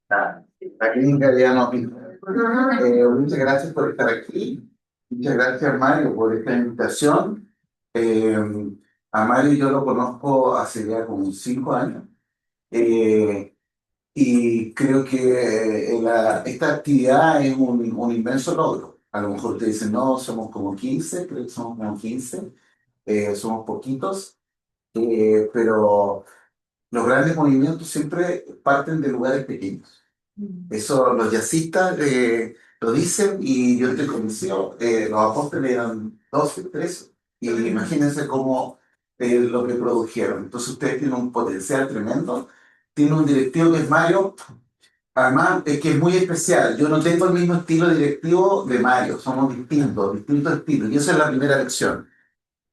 Ah, la clínica ya no pinta. Muchas gracias por estar aquí. Muchas gracias, Mario, por esta invitación. Eh, a Mario yo lo conozco hace ya como 5 años. Eh, y creo que esta actividad es un inmenso logro. A lo mejor ustedes dicen, no, somos como 15, creo que somos como 15, somos poquitos, pero los grandes movimientos siempre parten de lugares pequeños. Eso los jazzistas lo dicen y yo estoy convencido. Los apóstoles eran 12, 13. Y imagínense cómo lo que produjeron. Entonces ustedes tienen un potencial tremendo. Tiene un directivo que es Mario, además es que es muy especial. Yo no tengo el mismo estilo directivo de Mario. Somos distintos, distintos estilos. Y esa es la primera lección.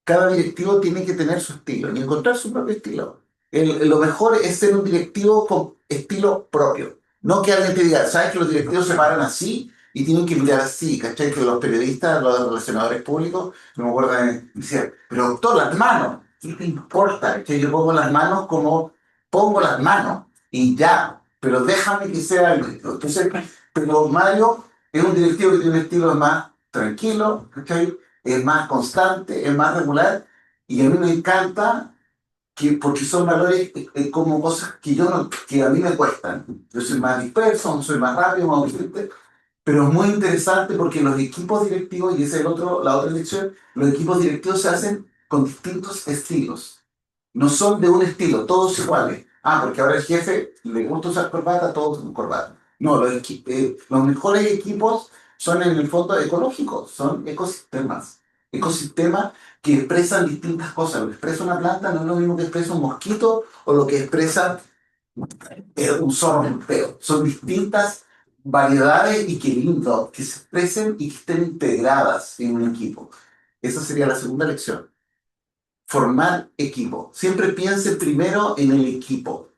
Cada directivo tiene que tener su estilo y encontrar su propio estilo. Lo mejor es ser un directivo con estilo propio. No que alguien te diga, sabes que los directivos se paran así y tienen que mirar así, ¿cachai? Que los periodistas, los relacionadores públicos, no me acuerdo, decían, pero doctor, las manos, ¿qué te importa? ¿Cachai? Yo pongo las manos como pongo las manos y ya, pero déjame que sea el directivo. Entonces, pero Mario es un directivo que tiene un estilo más tranquilo, ¿cachai? Es más constante, es más regular, y a mí me encanta porque son valores como cosas que que a mí me cuestan. Yo soy más disperso, soy más rápido, más urgente, pero es muy interesante porque los equipos directivos, y esa es la otra lección, los equipos directivos se hacen con distintos estilos. No son de un estilo, todos iguales. Ah, porque ahora el jefe le gusta usar corbata, todos usan corbata. No, los mejores equipos son en el fondo ecológicos, son ecosistemas. Ecosistemas que expresan distintas cosas. Lo que expresa una planta no es lo mismo que expresa un mosquito o lo que expresa un zorro europeo. Son distintas variedades y qué lindo que se expresen y que estén integradas en un equipo. Esa sería la segunda lección. Formar equipo. Siempre piense primero en el equipo.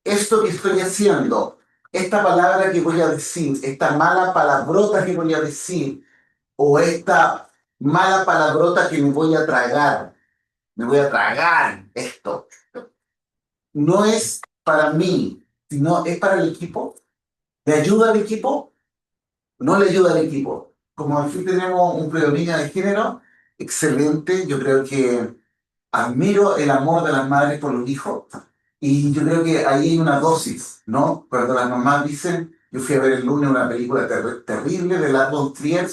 Esto que estoy haciendo, esta palabra que voy a decir, esta mala palabrota que voy a decir, o esta mala palabrota que me voy a tragar esto, no es para mí, sino es para el equipo. ¿Le ayuda al equipo? No le ayuda al equipo. Como aquí tenemos un predominio de género, excelente. Yo creo que admiro el amor de las madres por los hijos y yo creo que ahí hay una dosis, ¿no? Cuando las mamás dicen, yo fui a ver el lunes una película terrible de Lars von Trier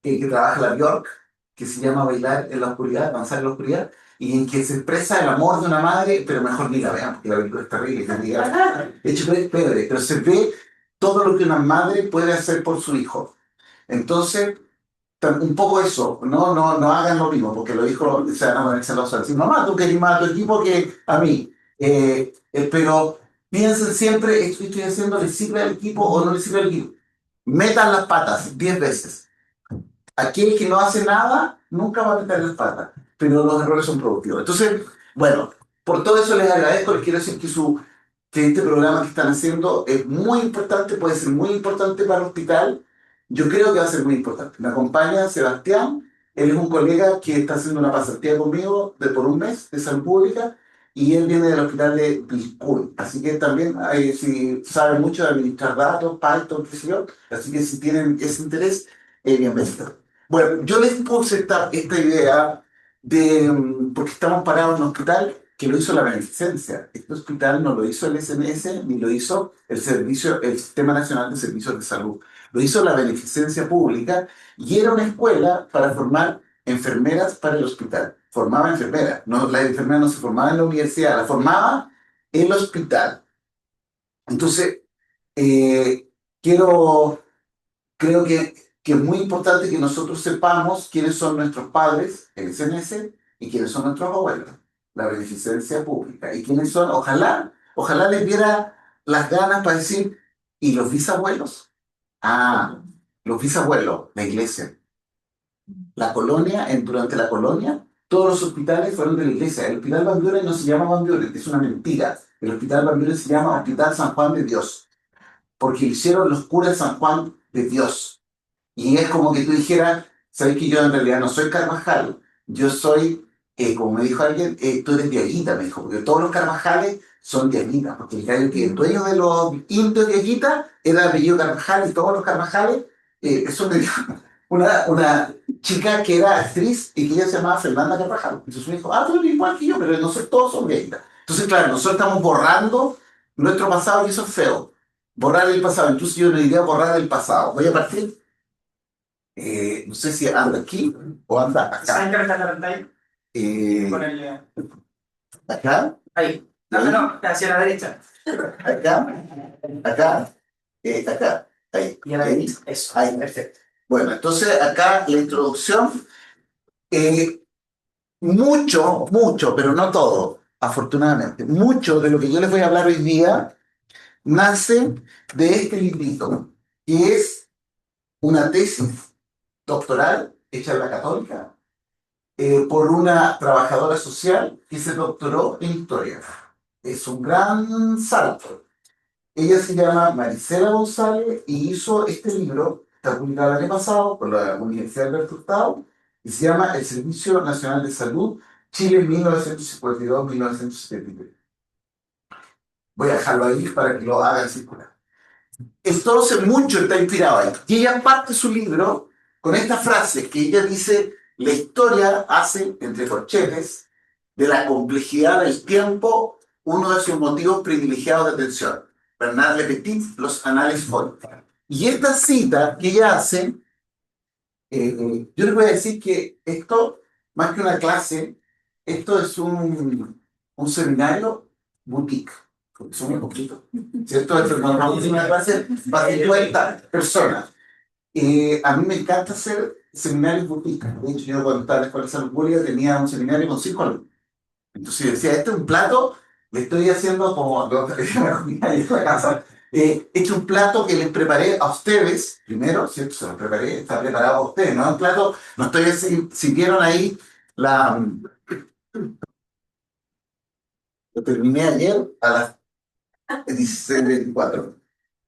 que trabaja la Bjork, que se llama Bailar en la oscuridad, Danzar en la oscuridad, y en que se expresa el amor de una madre, pero mejor ni la vean, porque la película es terrible, de hecho es pebre, pero se ve todo lo que una madre puede hacer por su hijo. Entonces, un poco eso, no hagan lo mismo, porque los hijos se van a poner celosos. Decir, mamá, tú querés más a tu equipo que a mí. Pero piensen siempre, esto que estoy haciendo, ¿le sirve al equipo o no le sirve al equipo? Metan las patas 10 veces. Aquel que no hace nada nunca va a meter las patas, pero los errores son productivos. Entonces, bueno, por todo eso les agradezco, les quiero decir que este programa que están haciendo es muy importante, puede ser muy importante para el hospital. Yo creo que va a ser muy importante. Me acompaña Sebastián, él es un colega que está haciendo una pasantía conmigo por un mes de salud pública y él viene del hospital de Pilcool. Así que también, si saben mucho de administrar datos, Python, qué sé yo, así que si tienen ese interés, bienvenido. Bueno, yo les puse esta idea porque estamos parados en un hospital que lo hizo la beneficencia. Este hospital no lo hizo el SNS ni lo hizo el Sistema Nacional de Servicios de Salud. Lo hizo la beneficencia pública y era una escuela para formar enfermeras para el hospital. Formaba enfermeras. No, las enfermeras no se formaban en la universidad, las formaba el hospital. Entonces, eh, quiero creo que es muy importante que nosotros sepamos quiénes son nuestros padres, el SNS, y quiénes son nuestros abuelos, la beneficencia pública, y quiénes son, ojalá les diera las ganas para decir, ¿y los bisabuelos? Ah, los bisabuelos, la iglesia. La colonia, durante la colonia, todos los hospitales fueron de la iglesia. El hospital Van Buren no se llama Van Buren, es una mentira. El hospital Van Buren se llama Hospital San Juan de Dios, porque lo hicieron los curas San Juan de Dios. Y es como que tú dijeras, sabes que yo en realidad no soy Carvajal, yo soy, como me dijo alguien, tú eres Diaguita, me dijo, porque todos los Carvajales son yaguitas, porque el gallo que el dueño de los indios yaguitas era el apellido Carvajal y todos los Carvajales, eso me dijo una chica que era actriz y que ella se llamaba Fernanda Carvajal. Entonces me dijo, tú eres igual que yo, pero nosotros todos somos yaguitas. Entonces, claro, nosotros estamos borrando nuestro pasado y eso es feo. Borrar el pasado, incluso yo no diría borrar el pasado. Voy a partir, no sé si anda aquí o anda ¿Saben acá. que está la pantalla? Con Eh, el... acá, Ahí. No, no, no, hacia la derecha. acá, acá, acá, ahí, Y a la ahí, derecha. Eso. ahí. Perfecto. Bueno, entonces acá la introducción, eh, mucho, pero no todo, afortunadamente, mucho de lo que yo les voy a hablar hoy día nace de este librito, que es una tesis doctoral hecha en la Católica por una trabajadora social que se doctoró en historia. Es un gran salto. Ella se llama Marisela González y hizo este libro, está publicado el año pasado por la Universidad Alberto Hurtado, y se llama El Servicio Nacional de Salud, Chile 1952-1973. Voy a dejarlo ahí para que lo hagan circular. Entonces, mucho está inspirado ahí. Y ella parte su libro con esta frase que ella dice, la historia hace, entre corchetes, de la complejidad del tiempo uno de sus motivos privilegiados de atención. Bernard Lepetit, Los Anales Foy. Y esta cita que ella hace, yo les voy a decir que esto, más que una clase, esto es un seminario boutique. Porque son muy poquitos. ¿Cierto? Esto no vamos a hacer una clase para 50 personas. A mí me encanta hacer seminarios boutique. De hecho, yo cuando estaba en la Escuela de Salud Pública tenía un seminario con 5 alumnos. Entonces yo decía, este es un plato, le estoy haciendo como lo que decía la comida ahí en la casa. He hecho un plato que les preparé a ustedes, primero, ¿cierto? Se lo preparé, está preparado a ustedes, no es un plato, no estoy así, si vieron ahí, lo terminé ayer a las 16:24.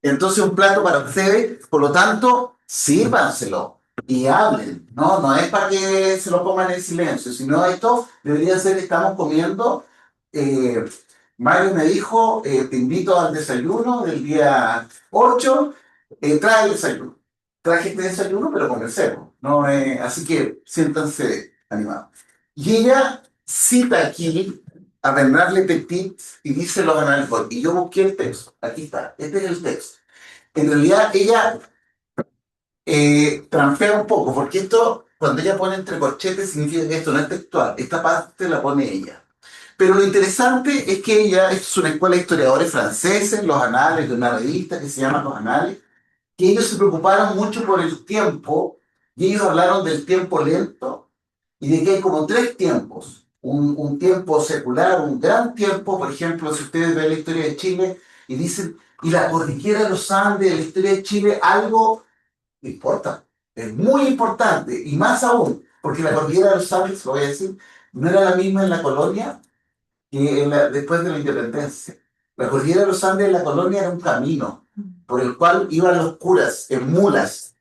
Entonces, un plato para ustedes, por lo tanto, sírvanselo y hablen, ¿no? No es para que se lo pongan en silencio, sino esto debería ser, estamos comiendo. eh, Mario me dijo, te invito al desayuno del día 8, trae el desayuno. Traje este desayuno, pero conversemos, ¿no? Así que siéntanse animados. Y ella cita aquí a Bernard Petit y dice los análisis. Y yo busqué el texto. Aquí está. Este es el texto. En realidad, ella transfera un poco, porque esto, cuando ella pone entre corchetes, significa que esto no es textual. Esta parte la pone ella. Pero lo interesante es que ella, esto es una escuela de historiadores franceses, los anales de una revista que se llama Los Anales, que ellos se preocuparon mucho por el tiempo, y ellos hablaron del tiempo lento, y de que hay como tres tiempos. Un tiempo secular, un gran tiempo, por ejemplo, si ustedes ven la historia de Chile y dicen, y la cordillera de los Andes, la historia de Chile, algo importa, es muy importante, y más aún, porque la cordillera de los Andes, lo voy a decir, no era la misma en la colonia que después de la independencia. La cordillera de los Andes en la colonia era un camino por el cual iban los curas en mulas,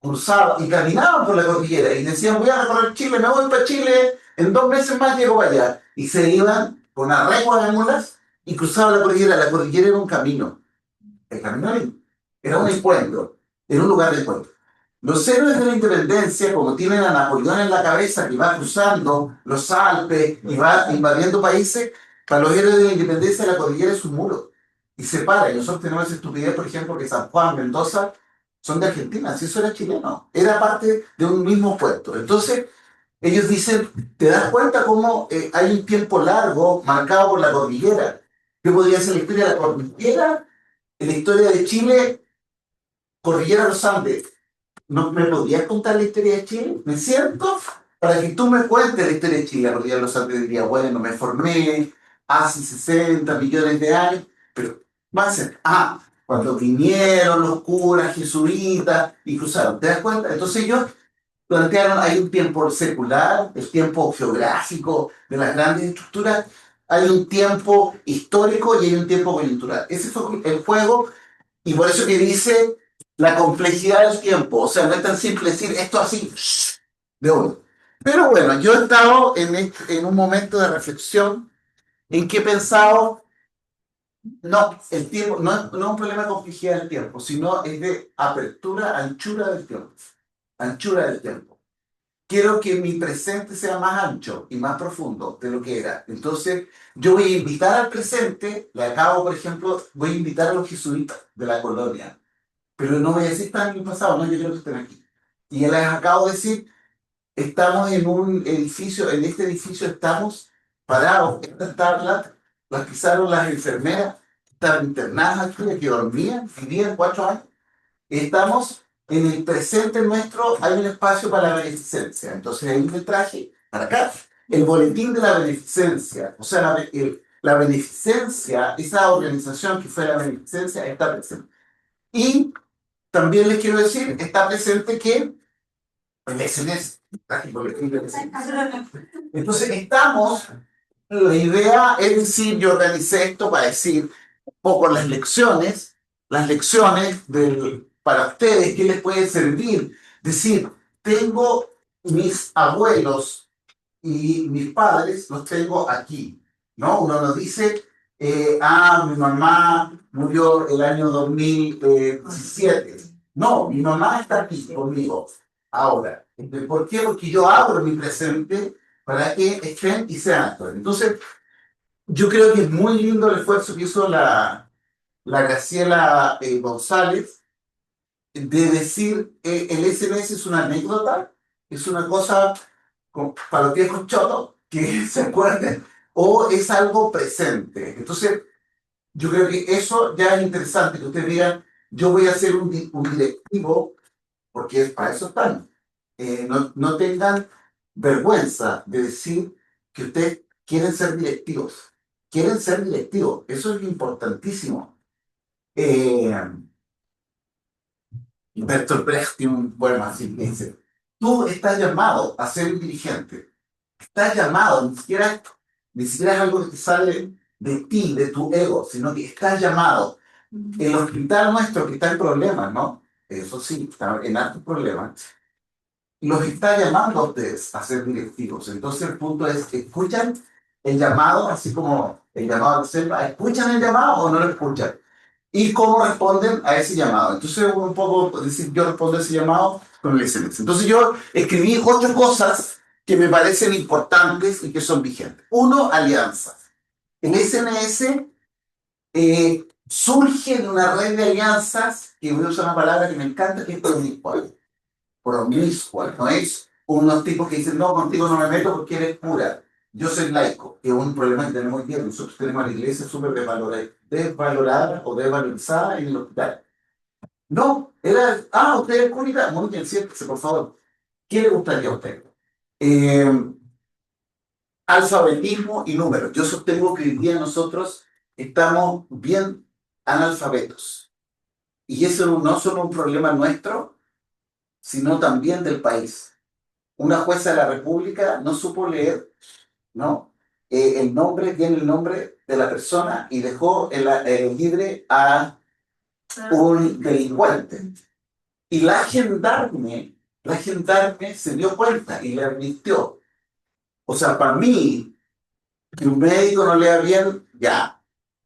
cruzaban y caminaban por la cordillera y decían, voy a recorrer Chile, me voy para Chile, en 2 meses más llego para allá. Y se iban con arregos de mulas y cruzaban la cordillera. La cordillera era un camino. El camino era un encuentro, era un lugar de encuentro. Los héroes de la independencia, como tienen a Napoleón en la cabeza, que va cruzando los Alpes y va invadiendo países, para los héroes de la independencia la cordillera es un muro y separa. Y nosotros tenemos esa estupidez, por ejemplo, que San Juan, Mendoza son de Argentina, si eso era chileno, era parte de un mismo puerto. Entonces, ellos dicen, ¿te das cuenta cómo hay un tiempo largo marcado por la cordillera? ¿Qué podría ser la historia de la cordillera? En la historia de Chile, cordillera de los Andes. ¿No me podrías contar la historia de Chile? ¿Me siento? Para que tú me cuentes la historia de Chile. Porque ya los antes diría, bueno, me formé hace 60 millones de años, pero va a ser, cuando vinieron los curas jesuitas y cruzaron. ¿Te das cuenta? Entonces ellos plantearon, hay un tiempo secular, el tiempo geográfico de las grandes estructuras, hay un tiempo histórico y hay un tiempo coyuntural. Ese fue el juego y por eso que dice la complejidad del tiempo. O sea, no es tan simple decir esto así, de uno. Pero bueno, yo he estado en un momento de reflexión en que he pensado No, el tiempo no es un problema de complejidad del tiempo, sino es de apertura, anchura del tiempo. Anchura del tiempo. Quiero que mi presente sea más ancho y más profundo de lo que era. Entonces, yo voy a invitar al presente, le acabo, por ejemplo, voy a invitar a los jesuitas de la colonia, pero no voy a decir están en el pasado, no, yo quiero que estén aquí. Y les acabo de decir, estamos en un edificio, en este edificio estamos parados. Estas tablas las pisaron las enfermeras, estaban internadas aquí, que dormían, vivían 4 años. Estamos en el presente nuestro, hay un espacio para la beneficencia. Entonces ahí me traje para acá el boletín de la beneficencia. O sea, la beneficencia, esa organización que fue la beneficencia, está presente. Y también les quiero decir, está presente que el SNS, traje el boletín del SNS. Entonces estamos, la idea es decir, yo organicé esto para decir un poco las lecciones para ustedes, ¿qué les puede servir? Decir, tengo mis abuelos y mis padres, los tengo aquí, ¿no? Uno nos dice, mi mamá murió el año 2017. No, mi mamá está aquí conmigo ahora. ¿Por qué? Porque yo abro mi presente para que estén y sean actores. Entonces, yo creo que es muy lindo el esfuerzo que hizo la Graciela González de decir el SMS es una anécdota, es una cosa para los viejos chotos que se acuerden, o es algo presente. Entonces, yo creo que eso ya es interesante, que ustedes digan, yo voy a ser un directivo, porque para eso están. No tengan vergüenza de decir que ustedes quieren ser directivos. Quieren ser directivos. Eso es importantísimo. Eh, Bertolt Brecht tiene un poema así que dice, tú estás llamado a ser un dirigente. Estás llamado, ni siquiera es algo que te sale de ti, de tu ego, sino que estás llamado. El hospital nuestro que está en problemas, ¿no? Eso sí, está en altos problemas, los está llamando a ustedes a ser directivos. Entonces el punto es, ¿escuchan el llamado, así como el llamado de selva? ¿Escuchan el llamado o no lo escuchan? ¿Y cómo responden a ese llamado? Entonces un poco decir, yo respondo a ese llamado con el SMS. Entonces yo escribí 8 cosas que me parecen importantes y que son vigentes. Uno, alianzas. El SNS surge de una red de alianzas, que voy a usar una palabra que me encanta, que es promiscua, no es unos tipos que dicen, no, contigo no me meto porque eres pura. Yo soy laico, que es un problema que tenemos hoy día. Nosotros tenemos a la iglesia súper desvalorada o desvalorizada en el hospital. No, usted es cúnica, muy bien, siéntese, por favor. ¿Qué le gustaría a usted? Eh, Alfabetismo y números. Yo sostengo que hoy día nosotros estamos bien analfabetos. Y eso no solo un problema nuestro, sino también del país. Una jueza de la República no supo leer, ¿no? Tiene el nombre de la persona y dejó libre a un delincuente. Y la gendarme se dio cuenta y le advirtió. O sea, para mí, que un médico no lea bien, ya,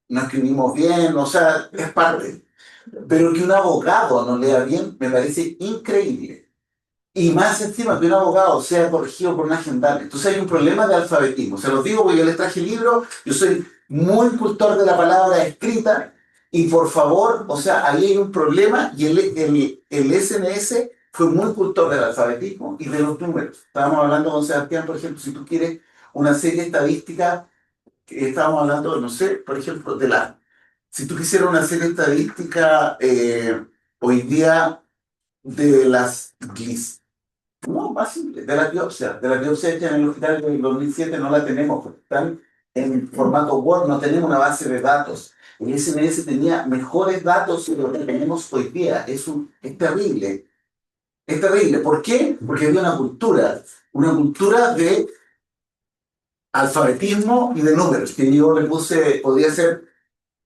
no escribimos bien, o sea, es parte. Pero que un abogado no lea bien, me parece increíble. Y más encima que un abogado sea corregido por un gendarme. Entonces hay un problema de alfabetismo. Se los digo porque yo les traje el libro, yo soy muy cultor de la palabra escrita, y por favor, o sea, ahí hay un problema y el SNS fue muy cultor del alfabetismo y de los números. Estábamos hablando con Sebastián, por ejemplo, si tú quieres una serie estadística, estábamos hablando, no sé, por ejemplo, si tú quisieras una serie estadística hoy día de las no, más simple, de la biopsia hecha en el hospital del 2007 no la tenemos, porque están en formato Word, no tenemos una base de datos. El SNS tenía mejores datos que lo que tenemos hoy día. Es terrible, es terrible. ¿Por qué? Porque había una cultura de alfabetismo y de números, que yo le puse, podría ser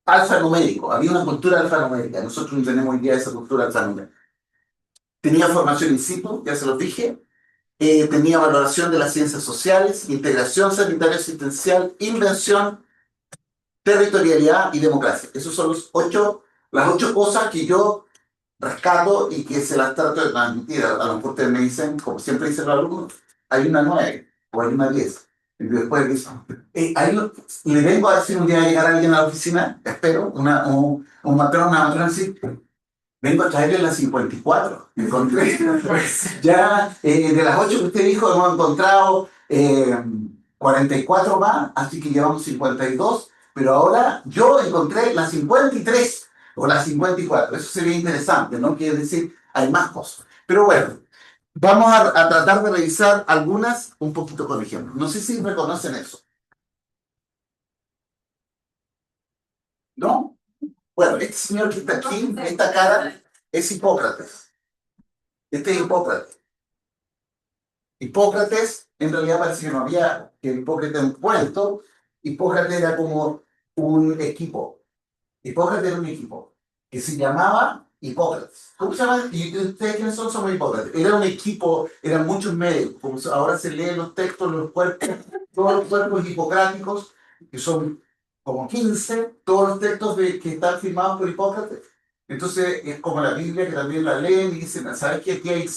alfanumérico. Había una cultura alfanumérica. Nosotros no tenemos hoy día esa cultura alfanumérica. Tenía formación in situ, ya se los dije. Tenía valoración de las ciencias sociales, integración sanitaria asistencial, invención territorialidad y democracia. Esas son las 8 cosas que yo rescato y que se las trato de transmitir. A lo mejor ustedes me dicen, como siempre dicen los alumnos, hay una 9 o hay una 10. Y después dicen, le vengo a decir un día a llegar alguien a la oficina, espero, un matrón, una matrona así, vengo a traerle las 54. Encontré. Ya de las 8 que usted dijo, hemos encontrado 44 más, así que llevamos 52. Pero ahora yo encontré las 53 o las 54. Eso sería interesante, ¿no? Quiere decir, hay más cosas. Pero bueno, vamos a tratar de revisar algunas un poquito con ejemplo. No sé si reconocen eso. ¿No? Bueno, este señor que está aquí, esta cara, es Hipócrates. Este es Hipócrates. Hipócrates, en realidad parece que no había que Hipócrates un cuento. Hipócrates era como un equipo. Hipócrates era un equipo que se llamaba Hipócrates. ¿Cómo se llama? ¿Y ustedes quiénes son? Somos Hipócrates. Era un equipo, eran muchos médicos. Como ahora se leen los textos, los cuerpos, todos los cuerpos hipocráticos, que son como 15, todos los textos que están firmados por Hipócrates. Entonces es como la Biblia, que también la leen y dicen, ¿sabes qué? Aquí hay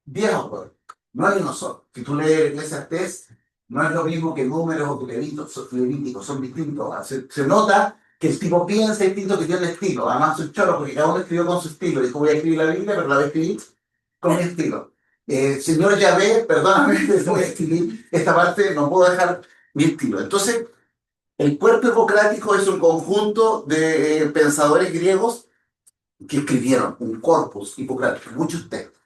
10 autores. No hay uno solo. Si tú lees Eclesiastés, no es lo mismo que Números o que Levíticos, son distintos. Se nota que el tipo piensa distinto, que tiene un estilo. Además, es choro, porque cada uno escribió con su estilo. Dijo, voy a escribir la Biblia, pero la voy a escribir con mi estilo. Señor Yahvé, perdóname, voy a escribir esta parte, no puedo dejar mi estilo. Entonces, el cuerpo hipocrático es un conjunto de pensadores griegos que escribieron un corpus hipocrático, muchos textos.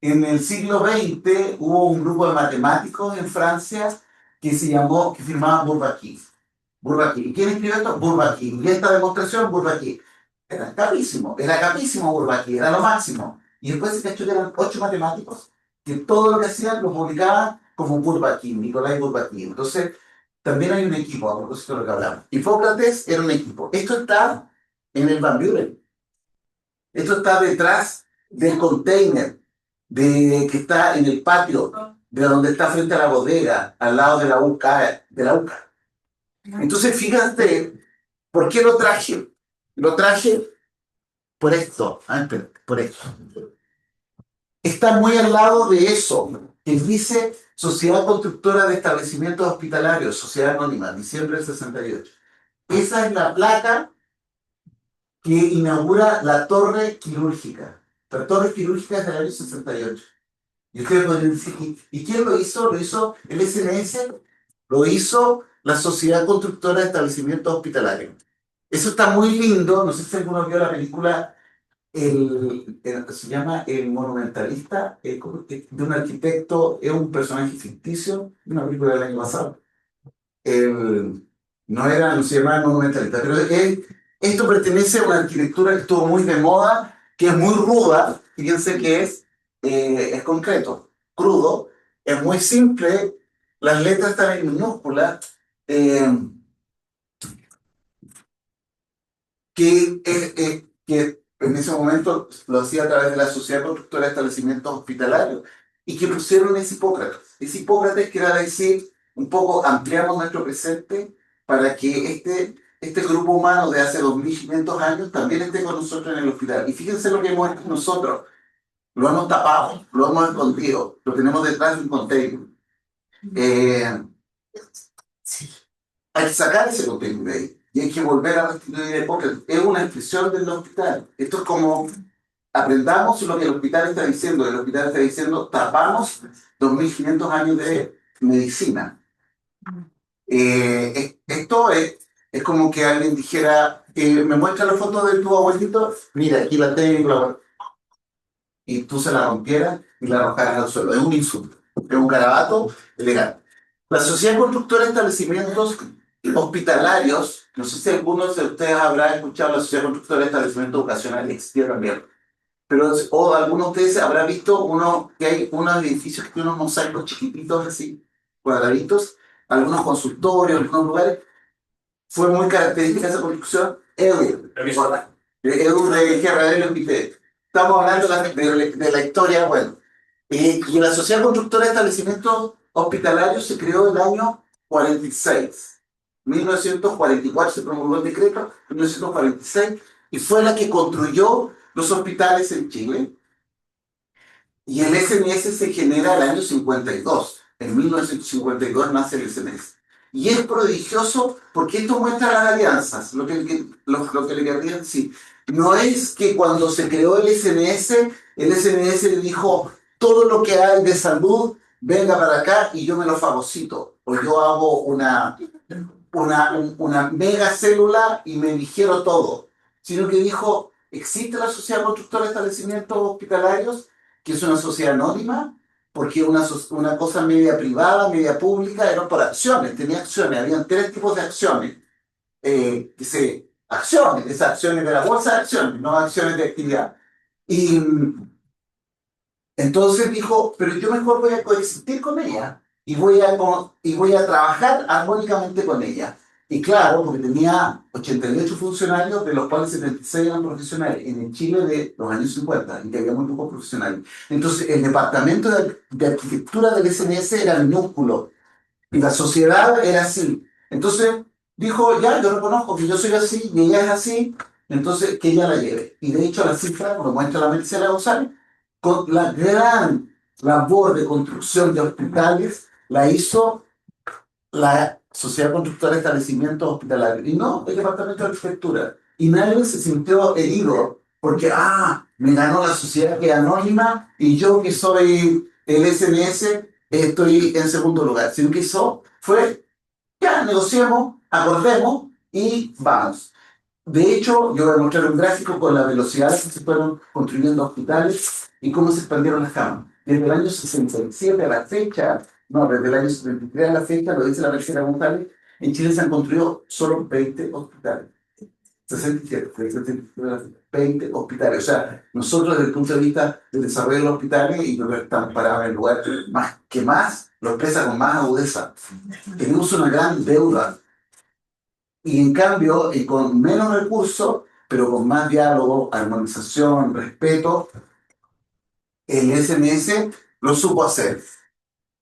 En el siglo XX hubo un grupo de matemáticos en Francia que firmaba Bourbaki. Bourbaki. ¿Y quién escribió esto? Bourbaki. Y esta demostración, Bourbaki. Era capísimo Bourbaki, era lo máximo. Y después se cachó que eran 8 matemáticos que todo lo que hacían lo publicaban como Bourbaki, Nicolás Bourbaki. Entonces, también hay un equipo, a propósito de lo que hablamos. Hipócrates era un equipo. Esto está en el Van Buren. Esto está detrás del container que está en el patio, de donde está frente a la bodega, al lado de la UCA. Entonces, fíjate, ¿por qué lo traje? Lo traje por esto. Por esto. Está muy al lado de eso, que dice Sociedad Constructora de Establecimientos Hospitalarios, Sociedad Anónima, diciembre del 68. Esa es la placa que inaugura la torre quirúrgica. La torre quirúrgica es del año 68. Y ustedes podrían decir, ¿y quién lo hizo? ¿Lo hizo el SNS? Lo hizo la Sociedad Constructora de Establecimientos Hospitalarios. Eso está muy lindo. No sé si alguno vio la película, se llama El Monumentalista, de un arquitecto, es un personaje ficticio, una película del año pasado. No se llamaba El Monumentalista, pero esto pertenece a una arquitectura que estuvo muy de moda, que es muy ruda. Fíjense que es concreto, crudo, es muy simple, las letras están en minúsculas, que en ese momento lo hacía a través de la Sociedad Constructora de Establecimientos Hospitalarios, y que pusieron ese Hipócrates. Ese Hipócrates quiere decir, un poco ampliamos nuestro presente para que este grupo humano de hace 2500 años también esté con nosotros en el hospital. Y fíjense lo que hemos hecho nosotros. Lo hemos tapado, lo hemos escondido, lo tenemos detrás de un container. Eh, Hay que sacar ese container de ahí y hay que volver a restituir el Hipócrates. Es una expresión del hospital. Esto es como aprendamos lo que el hospital está diciendo. El hospital está diciendo, tapamos 2500 años de medicina. Esto es como que alguien dijera, ¿me muestra la foto de tu abuelito? Mira, aquí la tengo, y tú se la rompieras y la arrojaras al suelo. Es un insulto, es un garabato legal. La Sociedad Constructora de Establecimientos Hospitalarios, no sé si algunos de ustedes habrán escuchado la Sociedad Constructora de Establecimientos Educacionales, existía también, pero o algunos de ustedes habrán visto que hay unos edificios que tienen unos mosaicos chiquititos así, cuadraditos, algunos consultorios, algunos lugares. Fue muy característica esa construcción. Edu de Guerra de los Pitetes. Estamos hablando de la historia, bueno. Y la Sociedad Constructora de Establecimientos Hospitalarios se creó en el año 46. 1944 se promulgó el decreto, 1946, y fue la que construyó los hospitales en Chile. Y el SNS se genera el año 52. En 1952 nace el SNS. Y es prodigioso porque esto muestra las alianzas, lo que le querría decir. No es que cuando se creó el SNS le dijo, todo lo que hay de salud, venga para acá y yo me lo fagocito. O yo hago una mega célula y me digiero todo. Sino que dijo, existe la Sociedad Constructora de Establecimientos Hospitalarios, que es una sociedad anónima, porque una cosa media privada, media pública, eran por acciones, tenía acciones, habían tres tipos de acciones. Acciones, esas acciones de la bolsa de acciones, no acciones de actividad. Y entonces dijo, pero yo mejor voy a coexistir con ella y voy a trabajar armónicamente con ella. Y claro, porque tenía 88 funcionarios, de los cuales 76 eran profesionales, en el Chile de los años 50, en que había muy pocos profesionales. Entonces, el departamento de arquitectura del SNS era minúsculo, y la sociedad era así. Entonces, dijo, ya, yo reconozco que yo soy así, y ella es así, entonces que ella la lleve. Y de hecho, la cifra, como muestra la Marcela González, con la gran labor de construcción de hospitales, la hizo la Sociedad Constructora de Establecimientos Hospitalarios, y no el Departamento de Arquitectura. Y nadie se sintió herido, porque, me ganó la sociedad que es anónima, y yo que soy el SNS, estoy en segundo lugar. Sino que hizo fue, ya, negociemos, acordemos, y vamos. De hecho, yo voy a mostrar un gráfico con la velocidad que se fueron construyendo hospitales y cómo se expandieron las camas. Desde el año 67 a la fecha, no, desde el año 73 a la fecha, lo dice la Marcela González, en Chile se han construido solo 20 hospitales. 67, 20 hospitales. O sea, nosotros desde el punto de vista del desarrollo de los hospitales, y creo que estamos parados en el lugar más, lo expresa con más agudeza. Tenemos una gran deuda y en cambio, y con menos recursos, pero con más diálogo, armonización, respeto, el SNS lo supo hacer.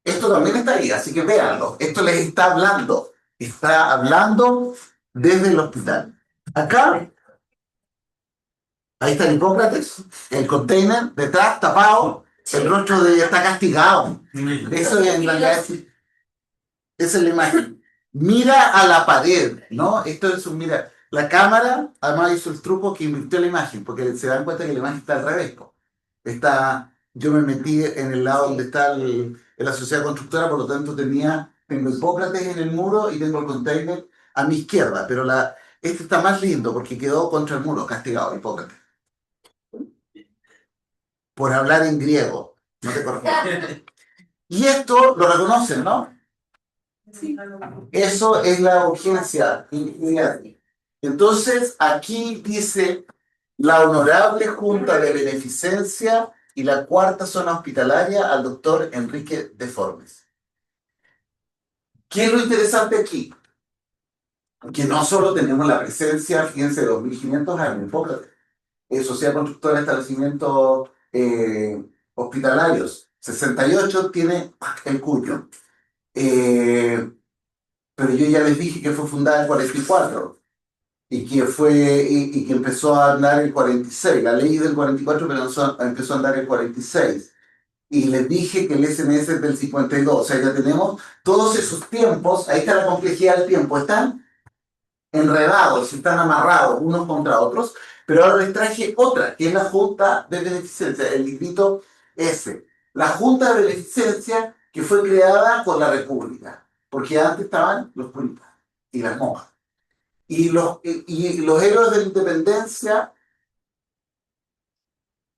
Esto también está ahí, así que véanlo. Esto les está hablando desde el hospital. Acá, ahí está el Hipócrates, el container, detrás, tapado, el rostro de ella está castigado. Eso es en realidad, esa es la imagen. Mira a la pared, ¿no? Esto es un mira. La cámara, además hizo el truco que invirtió la imagen, porque se dan cuenta que la imagen está al revés, po. Yo me metí en el lado donde está en la sociedad constructora, por lo tanto tengo Hipócrates en el muro y tengo el container a mi izquierda, pero este está más lindo porque quedó contra el muro, castigado Hipócrates, por hablar en griego. No te corresponde. Y esto lo reconocen, ¿no? Eso es la urgencia. Entonces, aquí dice la honorable Junta de Beneficencia y la cuarta zona hospitalaria al doctor Enrique Deformes. ¿Qué es lo interesante aquí? Que no solo tenemos la presencia, fíjense, de 2.500 años, Hipócrates, Sociedad Constructora de Establecimientos Hospitalarios, 68 tiene el Cuyo. Pero yo ya les dije que fue fundada en 44 y que empezó a andar en 46. La ley del 44 pero empezó a andar en 46. Y les dije que el SNS es del 52. O sea, ya tenemos todos esos tiempos. Ahí está la complejidad del tiempo. Están enredados, están amarrados unos contra otros. Pero ahora les traje otra, que es la Junta de Beneficencia, el librito S. La Junta de Beneficencia que fue creada por la República. Porque antes estaban los puritas y las monjas. Y los héroes de la independencia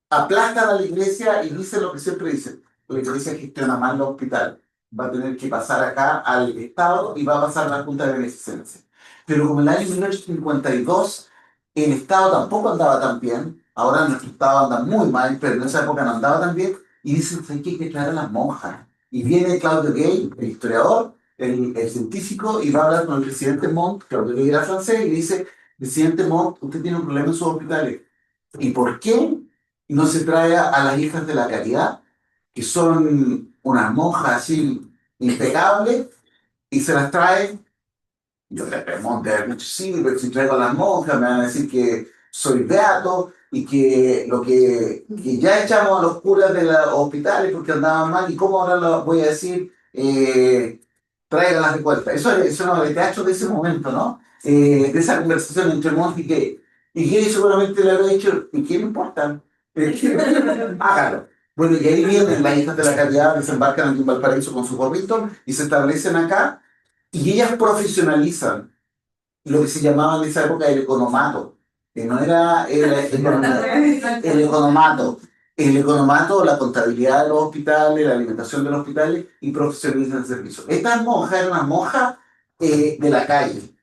aplastan a la iglesia y dicen lo que siempre dicen. La iglesia gestiona mal el hospital. Va a tener que pasar acá al Estado y va a pasar a la Junta de Beneficencia. Pero como en el año 1952 el Estado tampoco andaba tan bien, ahora nuestro Estado anda muy mal, pero en esa época no andaba tan bien, y dicen que hay que traer a las monjas. Y viene Claudio Gay, el historiador, el científico, y va a hablar con el presidente Montt, Claudio Gay era francés, y dice, presidente Montt, usted tiene un problema en sus hospitales. ¿Y por qué no se trae a las hijas de la caridad, que son unas monjas así impecables, y se las trae Yo le pregunto, sí, pero si traigo a las monjas me van a decir que soy beato y que lo que ya echamos a los curas de los hospitales porque andaban mal, y cómo ahora lo voy a decir, tráiganlas de vuelta. Eso no, el teatro de ese momento, ¿no? De esa conversación entre monje y gay seguramente le habrá dicho, ¿y qué me importa? Hágalo. Bueno, y ahí vienen las hijas de la caridad, desembarcan en Valparaíso con su gorrito y se establecen acá y ellas profesionalizan lo que se llamaba en esa época el economato, que no era el economato. El economato, la contabilidad de los hospitales, la alimentación de los hospitales y profesionalizan el servicio. Estas monjas eran unas monjas de la calle,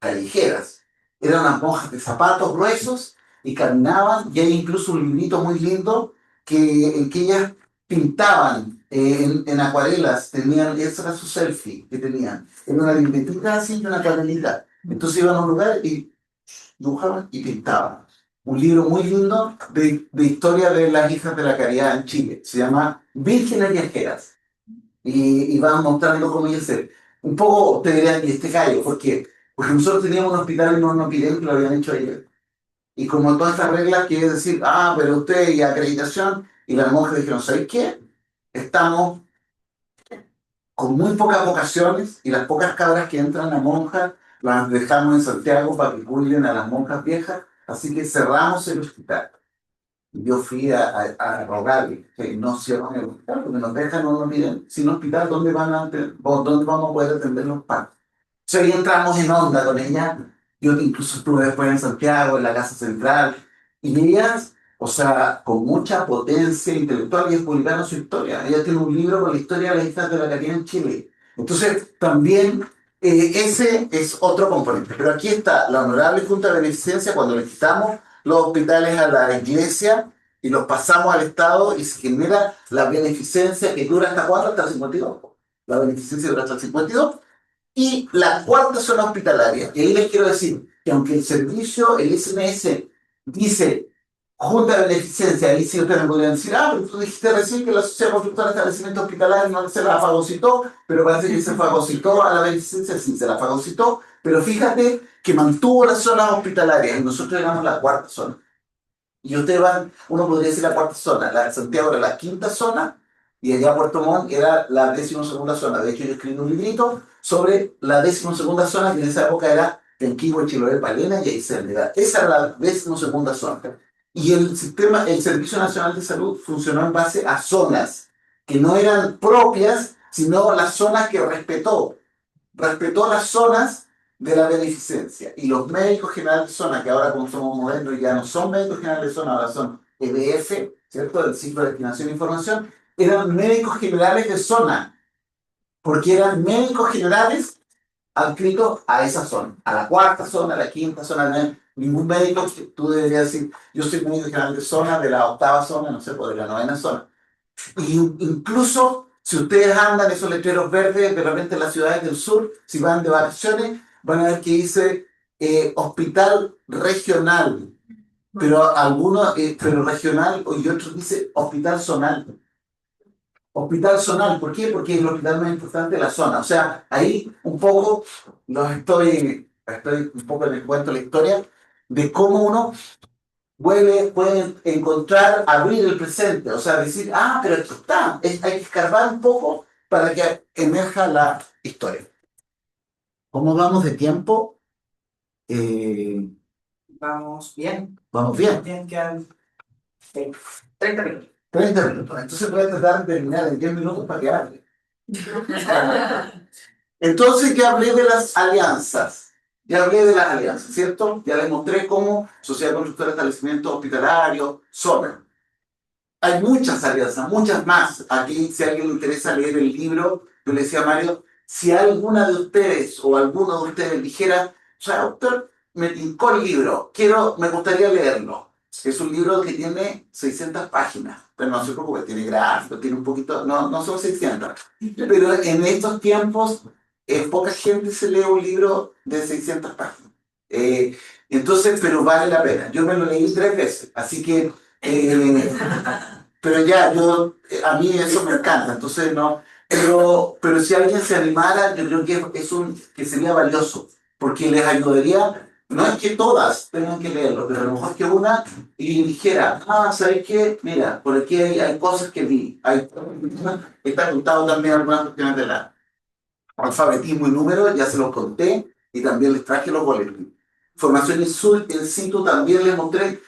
callejeras. Eran unas monjas de zapatos gruesos y caminaban, y hay incluso un librito muy lindo en que ellas pintaban en acuarelas, tenían, esa era su selfie que tenían, era una libretita así y una acuarelita. Entonces iban a un lugar y dibujaban y pintaban. Un libro muy lindo de historia de las hijas de la caridad en Chile. Se llama Vírgenes Viajeras y van mostrando cómo ellos se... Un poco te dirían, y este callo, porque nosotros teníamos un hospital y no nos pidieron que lo habían hecho ayer. Y como todas estas reglas quiere decir, ah, pero usted y acreditación, y las monjas dijeron, ¿sabes qué? Estamos con muy pocas vocaciones y las pocas cabras que entran a monjas las dejamos en Santiago para que cuiden a las monjas viejas, así que cerramos el hospital. Yo fui a rogarle que no cierren el hospital, porque nos dejan, no nos miren sin hospital, ¿dónde vamos a poder atender los partos? O sea, ahí entramos en onda con ella. Yo incluso estuve después en Santiago, en la Casa Central, y ellas, o sea, con mucha potencia intelectual, y es publicando su historia. Ella tiene un libro con la historia de las hijas de la caridad en Chile. Entonces, también ese es otro componente. Pero aquí está la Honorable Junta de Beneficencia cuando le quitamos los hospitales a la iglesia y los pasamos al Estado y se genera la beneficencia que dura hasta cuándo, hasta el 52. La beneficencia dura hasta el 52. Y la cuarta zona hospitalaria. Y ahí les quiero decir que aunque el servicio, el SMS, dice Junta de Beneficencia, ahí sí ustedes me podrían decir, ah, pero tú dijiste recién que la Sociedad Constructora de Establecimientos Hospitalarios no se la fagocitó, pero parece que se fagocitó a la beneficencia, sí, se la fagocitó, pero fíjate que mantuvo las zonas hospitalarias y nosotros éramos la cuarta zona. Y ustedes van, uno podría decir la cuarta zona, la de Santiago era la quinta zona y allá Puerto Montt era la 12ª zona. De hecho, yo escribí un librito sobre la 12ª zona, que en esa época era Tenquigua, Chiloé, Palena y Aysén. Esa era la 12ª zona. Y el sistema, el Servicio Nacional de Salud funcionó en base a zonas que no eran propias, sino las zonas que respetó las zonas de la beneficencia. Y los médicos generales de zona, que ahora como somos modernos ya no son médicos generales de zona, ahora son EDF, ¿cierto? Del ciclo de destinación de información, eran médicos generales de zona, porque eran médicos generales adscritos a esa zona, a la cuarta zona, a la quinta zona. No hay ningún médico que tú deberías decir, yo soy médico general de zona, de la octava zona, no sé, pues de la novena zona. Y incluso si ustedes andan esos letreros verdes de repente en las ciudades del sur, si van de vacaciones, van a ver que dice hospital regional, pero algunos, pero regional y otros dice hospital zonal. Hospital zonal, ¿por qué? Porque es el hospital más importante de la zona. O sea, ahí un poco estoy un poco en el cuento de la historia de cómo uno pueden encontrar, abrir el presente, o sea, decir, ah, pero aquí está, hay que escarbar un poco para que emerja la historia. ¿Cómo vamos de tiempo? Eh, Vamos bien. Vamos bien. Bien, quedan 30 minutos. 30 minutos. Entonces voy a tratar de terminar en 10 minutos para que hable. Entonces ya hablé de las alianzas. Ya hablé de las alianzas, ¿cierto? Ya les mostré cómo Sociedad Constructora de Establecimientos Hospitalarios, SONA. Hay muchas alianzas, muchas más. Aquí, si a alguien le interesa leer el libro, yo le decía a Mario, si alguna de ustedes o alguno de ustedes dijera, o sea, doctor, me tincó el libro, me gustaría leerlo. Es un libro que tiene 600 páginas, pero no se preocupe, tiene gráficos, tiene un poquito, no son 600. Pero en estos tiempos, poca gente se lee un libro de 600 páginas. Entonces, pero vale la pena. Yo me lo leí 3 veces, así que... pero ya, a mí eso me encanta, entonces no, pero si alguien se animara, yo creo que que sería valioso. porque les ayudaría, no es que todas tengan que leerlo, pero a lo mejor que una y dijera, ¿sabes qué? Mira, por aquí hay cosas que vi, está contado también algunas cuestiones de la alfabetismo y números, ya se los conté, y también les traje los boletines. Formación en situ también les mostré.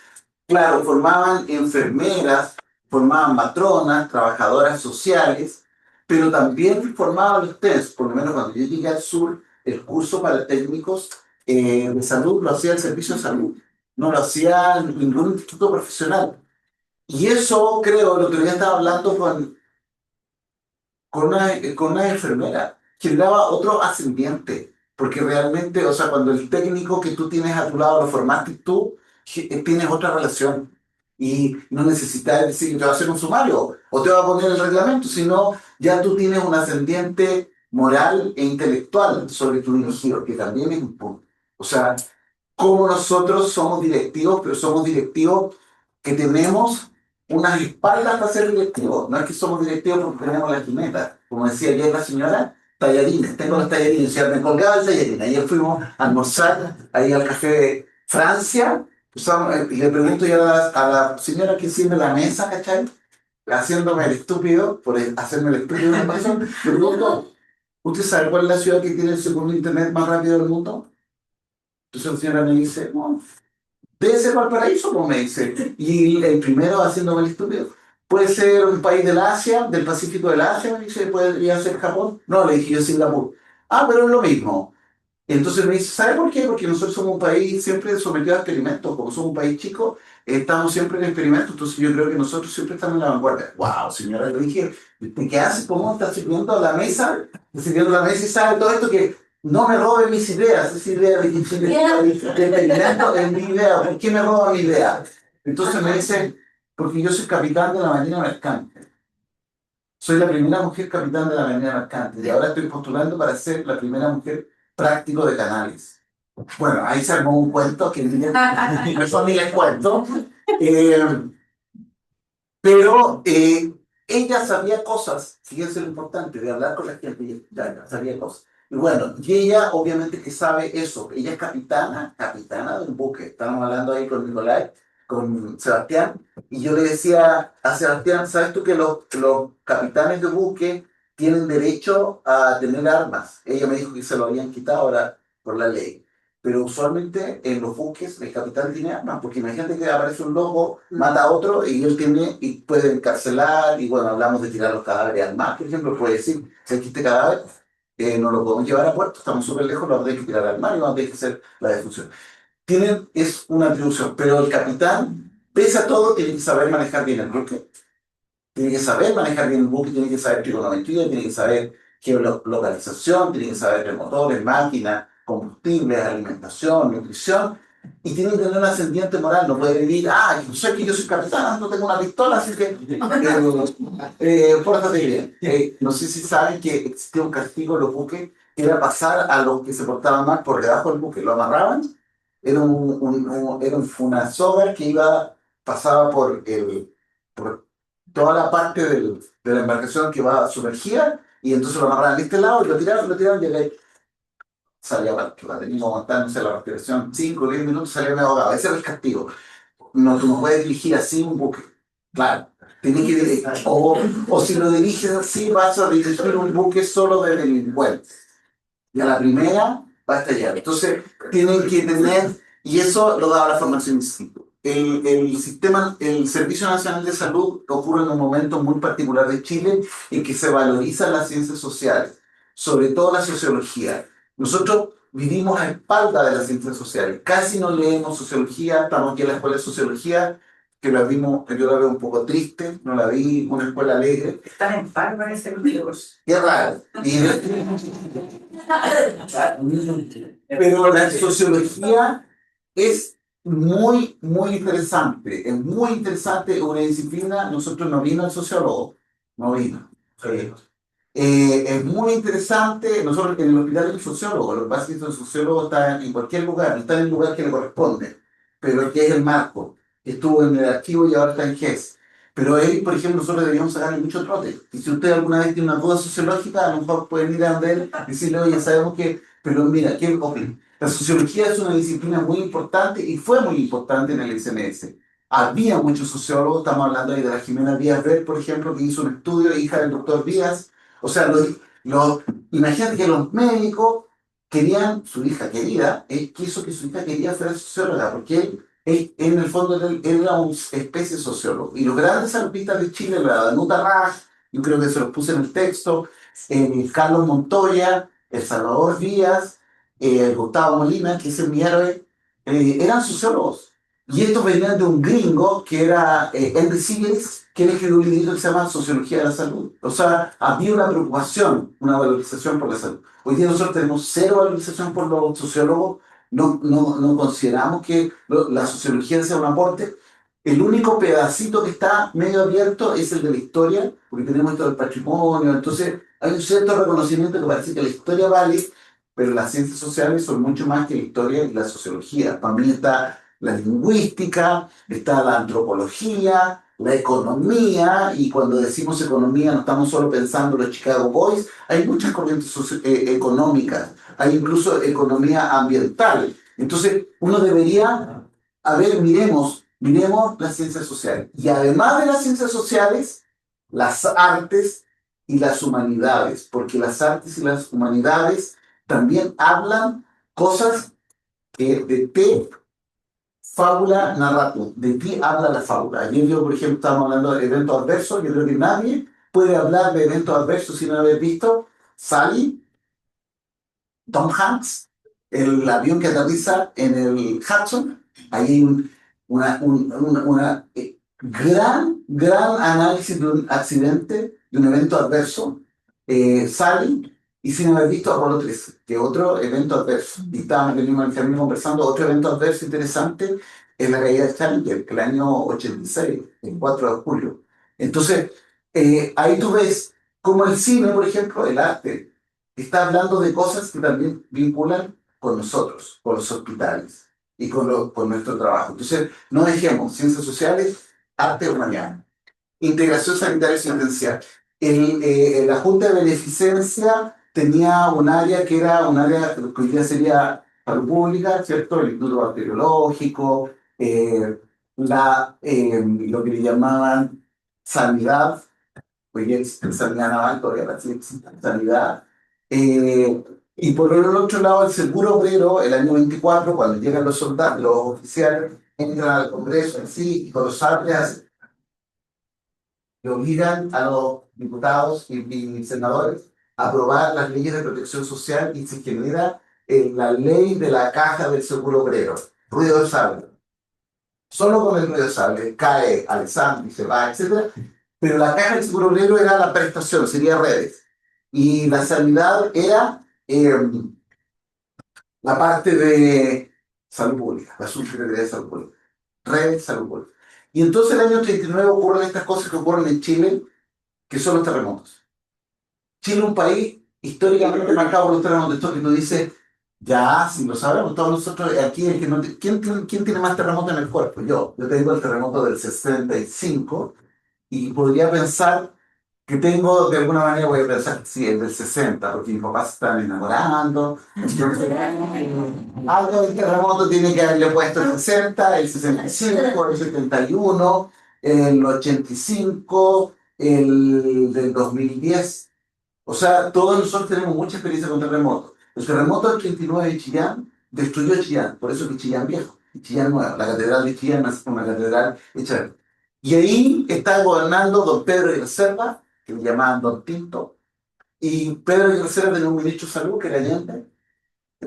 Claro, formaban enfermeras, formaban matronas, trabajadoras sociales, pero también formaban los TENS. Por lo menos cuando yo llegué al sur, el curso para técnicos de salud lo hacía el servicio de salud, no lo hacía ningún instituto profesional. Y eso, creo, lo que ya estaba hablando con una enfermera, generaba otro ascendiente, porque realmente, o sea, cuando el técnico que tú tienes a tu lado lo formaste tú, tienes otra relación y no necesitas decir que te va a hacer un sumario o te va a poner el reglamento, sino ya tú tienes un ascendiente moral e intelectual sobre tu dirigido, que también es un punto. O sea, como nosotros somos directivos, pero somos directivos que tenemos unas espaldas para ser directivos. No es que somos directivos porque tenemos la jineta. Como decía ayer la señora, tallarines. Tengo los tallarines. O sea, me colgaba el tallarín. Ayer fuimos a almorzar ahí al Café Francia. Y le pregunto yo a la señora que sirve la mesa, ¿cachai? Haciéndome el estúpido, hacerme el estúpido en paso. Le pregunto, ¿usted sabe cuál es la ciudad que tiene el segundo internet más rápido del mundo? Entonces la señora me dice, no, debe ser Valparaíso, como me dice. Y el primero haciéndome el estúpido. Puede ser un país del Asia, del Pacífico del Asia, me dice, podría ser Japón. No, le dije yo Singapur. Pero es lo mismo. Entonces me dice, ¿sabe por qué? Porque nosotros somos un país siempre sometido a experimentos. Como somos un país chico, estamos siempre en experimentos. Entonces yo creo que nosotros siempre estamos en la vanguardia. Wow, señora, le dije, ¿usted qué hace? ¿Cómo está sirviendo a la mesa? Está sirviendo a la mesa y sabe todo esto que no me robe mis ideas. Esa idea de experimento es mi idea. ¿Por qué me roba mi idea? Entonces me dice, porque yo soy capitán de la Marina Mercante. Soy la primera mujer capitán de la Marina Mercante y ahora estoy postulando para ser la primera mujer práctico de canales. Bueno, ahí se armó un cuento que mejor ni les cuento. Eh, pero ella sabía cosas, fíjense lo importante, de hablar con la gente, y ya sabía cosas. Y bueno, y ella obviamente que sabe eso, ella es capitana de un buque. Estábamos hablando ahí con Nicolás, con Sebastián, y yo le decía a Sebastián, ¿sabes tú que los capitanes de buque tienen derecho a tener armas? Ella me dijo que se lo habían quitado ahora por la ley. Pero usualmente en los buques el capitán tiene armas, porque imagínate que aparece un loco, mata a otro y él tiene y puede encarcelar. Y bueno, hablamos de tirar los cadáveres al mar, por ejemplo, puede decir, si aquí este cadáver no lo podemos llevar a puerto, estamos súper lejos, lo vamos a tener que tirar al mar y vamos a tener que hacer la defunción. Es una atribución, pero el capitán, pese a todo, tiene que saber manejar bien el buque, tiene que saber manejar bien el buque, tiene que saber trigonometría, tiene que saber geolocalización, tiene que saber de motores, máquinas, combustibles, alimentación, nutrición, y tiene que tener un ascendiente moral, no puede vivir, yo sé que yo soy capitán, no tengo una pistola, así que, pórtate bien. No sé si saben que existía un castigo en los buques, que era pasar a los que se portaban mal por debajo del buque, lo amarraban, era una soga que pasaba por toda la parte de la embarcación que va sumergida, y entonces lo amarraban de este lado y lo tiraron, y ahí salía para que la teníamos aguantándose la respiración 5 o 10 minutos, salía medio ahogado. Ese era el castigo. No, tú no puedes dirigir así un buque. Claro, tienes que dirigir. O si lo diriges así, vas a dirigir un buque solo de delincuentes. Y a la primera va a estallar. Entonces, tienen que tener, y eso lo da la formación distinta. El Servicio Nacional de Salud ocurre en un momento muy particular de Chile en que se valorizan las ciencias sociales, sobre todo la sociología. Nosotros vivimos a espalda de las ciencias sociales, casi no leemos sociología, estamos aquí en la escuela de sociología, que la vimos, yo la veo un poco triste, no la vi una escuela alegre. Están en par para ese amigos. Qué raro. Pero la sociología es muy, muy interesante. Es muy interesante, una disciplina. Nosotros no vino el sociólogo, no vino. Es muy interesante. Nosotros en el hospital hay un sociólogo. Lo que pasa es que el sociólogo está en cualquier lugar, no está en el lugar que le corresponde, pero que es el marco. Estuvo en el archivo y ahora está en GES. Pero él, por ejemplo, nosotros deberíamos sacarle mucho trote. Y si usted alguna vez tiene una duda sociológica, a lo mejor pueden ir a donde él y decirle, oye, sabemos que, pero mira, ¿qué opina? La sociología es una disciplina muy importante y fue muy importante en el SNS. Había muchos sociólogos, estamos hablando ahí de la Jimena Díaz Ver, por ejemplo, que hizo un estudio, hija del doctor Díaz. O sea, los- imagínate que los médicos querían, su hija querida, él quiso que su hija quería fuera socióloga, porque él, en el fondo él era una especie de sociólogo. Y los grandes artistas de Chile, la Danuta Raj, yo creo que se los puse en el texto, Carlos Montoya, El Salvador Díaz, Gustavo Molina, que es mi héroe, eran sociólogos. Y estos venían de un gringo que era Henry Siegels, que él escribió un libro que se llama Sociología de la Salud. O sea, había una preocupación, una valorización por la salud. Hoy día nosotros tenemos cero valorización por los sociólogos, no consideramos que la sociología sea un aporte. El único pedacito que está medio abierto es el de la historia, porque tenemos esto del patrimonio, entonces hay un cierto reconocimiento que parece que la historia vale, pero las ciencias sociales son mucho más que la historia y la sociología. Para mí está la lingüística, está la antropología, la economía, y cuando decimos economía no estamos solo pensando en los Chicago Boys, hay muchas corrientes económicas, hay incluso economía ambiental. Entonces, uno debería, a ver, miremos las ciencias sociales. Y además de las ciencias sociales, las artes y las humanidades, porque las artes y las humanidades también hablan cosas que de ti, fábula, narrativa, de ti habla la fábula. Ayer yo, por ejemplo, estábamos hablando de eventos adversos, yo creo que nadie puede hablar de eventos adversos sin haber visto Sally, Tom Hanks, el avión que aterriza en el Hudson. Ahí hay una gran análisis de un accidente, de un evento adverso. Sally, y sin haber visto Apolo 13, que otro evento adverso. Y estábamos en el camino conversando, otro evento adverso interesante es la caída de Challenger, que el año 86, el 4 de julio. Entonces, ahí tú ves cómo el cine, por ejemplo, el arte, está hablando de cosas que también vinculan con nosotros, con los hospitales y con nuestro trabajo. Entonces, no dejemos ciencias sociales, arte, humanidad. Integración sanitaria asistencial. La Junta de Beneficencia tenía un área que era un área que hoy día sería salud pública, ¿cierto? El Instituto Bacteriológico, lo que le llamaban sanidad, hoy día existe sanidad naval, todavía existe sanidad. Eh, y por el otro lado, el seguro obrero, el año 24, cuando llegan los soldados, los oficiales, entran al Congreso en sí, y con los artes que obligan a los diputados y senadores a aprobar las leyes de protección social y se genera la ley de la caja del seguro obrero. Ruido de sable. Solo con el ruido de sable cae Alessandro y se va, etcétera. Pero la caja del seguro obrero era la prestación, sería redes. Y la sanidad era la parte de salud pública, la subsecretaría de salud pública. Redes, salud pública. Y entonces el año 39 ocurren estas cosas que ocurren en Chile, que son los terremotos. Chile es un país históricamente marcado por los terremotos. Esto que tú dices, ya, si lo sabemos todos nosotros, aquí el que no ¿quién tiene más terremotos en el cuerpo? Yo tengo el terremoto del 65 y podría pensar que tengo, de alguna manera voy a pensar, sí, el del 60 porque mis papás se están enamorando. Entonces, algo del terremoto tiene que haberle puesto el 60, el 65, el 71, el 85, el del 2010. O sea, todos nosotros tenemos mucha experiencia con terremotos. El terremoto del 39 de Chillán destruyó Chillán, por eso que Chillán viejo, y Chillán nuevo. La catedral de Chillán es una catedral hecha. Y ahí está gobernando don Pedro de Reserva, que le llamaban don Tinto, y Pedro de Reserva tenía un ministro de salud, que era Allende,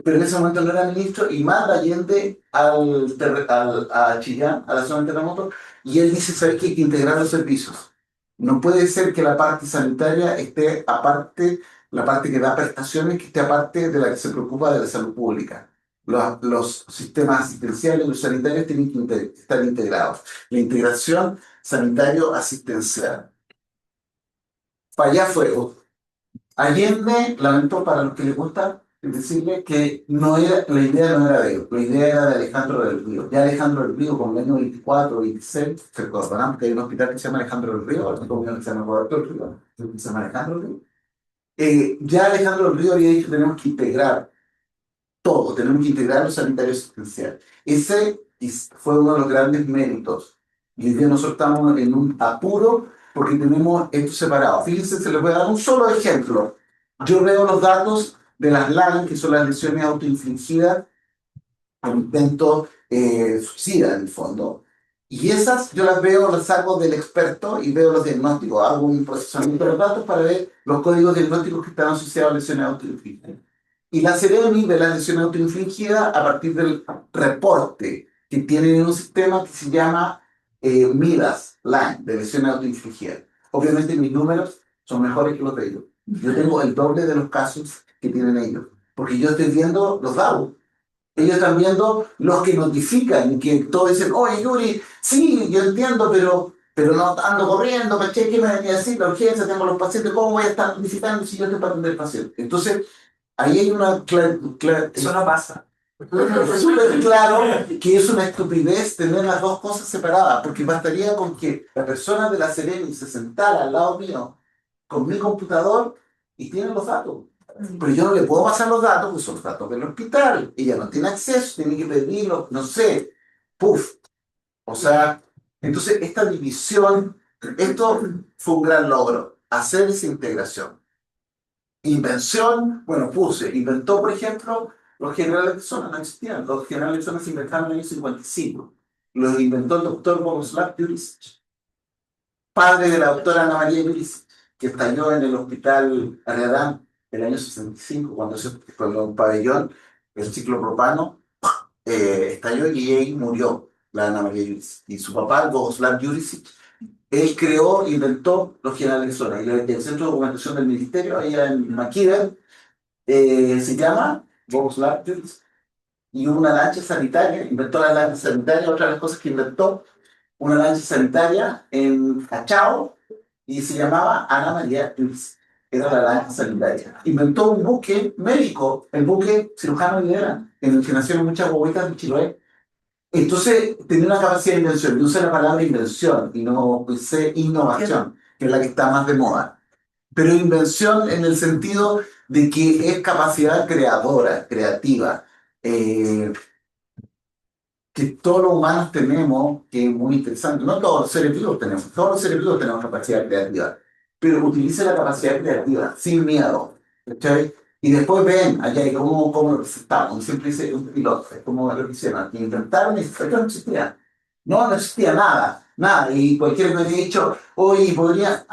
pero en ese momento no era ministro, y manda a Allende a Chillán, a la zona del terremoto, y él dice, ¿sabes qué? Hay que integrar los servicios. No puede ser que la parte sanitaria esté aparte, la parte que da prestaciones, que esté aparte de la que se preocupa de la salud pública. Los sistemas asistenciales y los sanitarios tienen que estar integrados. La integración sanitario-asistencial. Para allá fue. Allende lamentó, para los que les gusta decirle, que no era, la idea no era de él, la idea era de Alejandro del Río. Ya Alejandro del Río, como el año 24 o 26, se recordarán que hay un hospital que se llama Alejandro del Río, otro que se llama Roberto del Río, que se llama Alejandro del Río. Ya Alejandro del Río había dicho que tenemos que integrar todo, tenemos que integrar lo sanitario asistencial. Ese fue uno de los grandes méritos. Y hoy día nosotros estamos en un apuro porque tenemos esto separado. Fíjense, se les voy a dar un solo ejemplo. Yo veo los datos de las LAN, que son las lesiones autoinfligidas por intento suicida, en el fondo. Y esas yo las veo, las saco del experto y veo los diagnósticos. Hago un procesamiento de los datos para ver los códigos diagnósticos que están asociados a lesiones autoinfligidas. Y la Ceremi ve las lesiones autoinfligidas a partir del reporte que tienen en un sistema que se llama MIDAS, Line, de lesiones autoinfligidas. Obviamente mis números son mejores que los de ellos. Yo tengo el doble de los casos que tienen ellos, porque yo estoy viendo los datos. Ellos están viendo los que notifican y que todos dicen, oye Yuri, sí, yo entiendo, pero no ando corriendo, ¿caché? ¿Qué me venía a decir? La urgencia, tengo los pacientes, ¿cómo voy a estar notificando si yo estoy para atender al paciente? Entonces, ahí hay una Eso no pasa. es súper claro que es una estupidez tener las dos cosas separadas, porque bastaría con que la persona de la Sereni se sentara al lado mío con mi computador y tiene los datos. Pero yo no le puedo pasar los datos, porque son los datos del hospital. Ella no tiene acceso, tiene que pedirlo, no sé. Puf. O sea, entonces esta división, esto fue un gran logro, hacer esa integración. Invención, bueno, inventó, por ejemplo, los generales de zona, no existían. Los generales de zona se inventaron en el año 55. Los inventó el doctor Bogoslav Jurisic, padre de la doctora Ana María Jurisic, que estalló en el hospital Arredán el año 65, cuando un pabellón, el ciclopropano, estalló y ahí murió la Ana María Jurisic. Y su papá, Bogoslav Jurisic, él creó, inventó los generales de zona. Y el centro de documentación del ministerio, allá en McKeever, se llama Bogoslav Jurisic. Y una lancha sanitaria, inventó la lancha sanitaria, otra de las cosas que inventó, una lancha sanitaria en Cachao, y se llamaba Ana María Jurisic. Era la lancha sanitaria. Inventó un buque médico, el buque cirujano Lidera, en el que nacieron muchas guaguitas de Chiloé. Entonces tenía una capacidad de invención. Yo usé la palabra invención y no usé innovación, que es la que está más de moda. Pero invención en el sentido de que es capacidad creadora, creativa, eh, que todos los humanos tenemos, que es muy interesante. No todos los seres vivos tenemos, todos los seres vivos tenemos capacidad creativa, pero utilice la capacidad creativa sin miedo. ¿Cachai? Y después ven allá y cómo lo presentamos. Siempre dice un piloto, es como lo que hicieron, que intentaron y esto no existía. No existía nada, nada. Y cualquiera me hubiera dicho, oye, podría,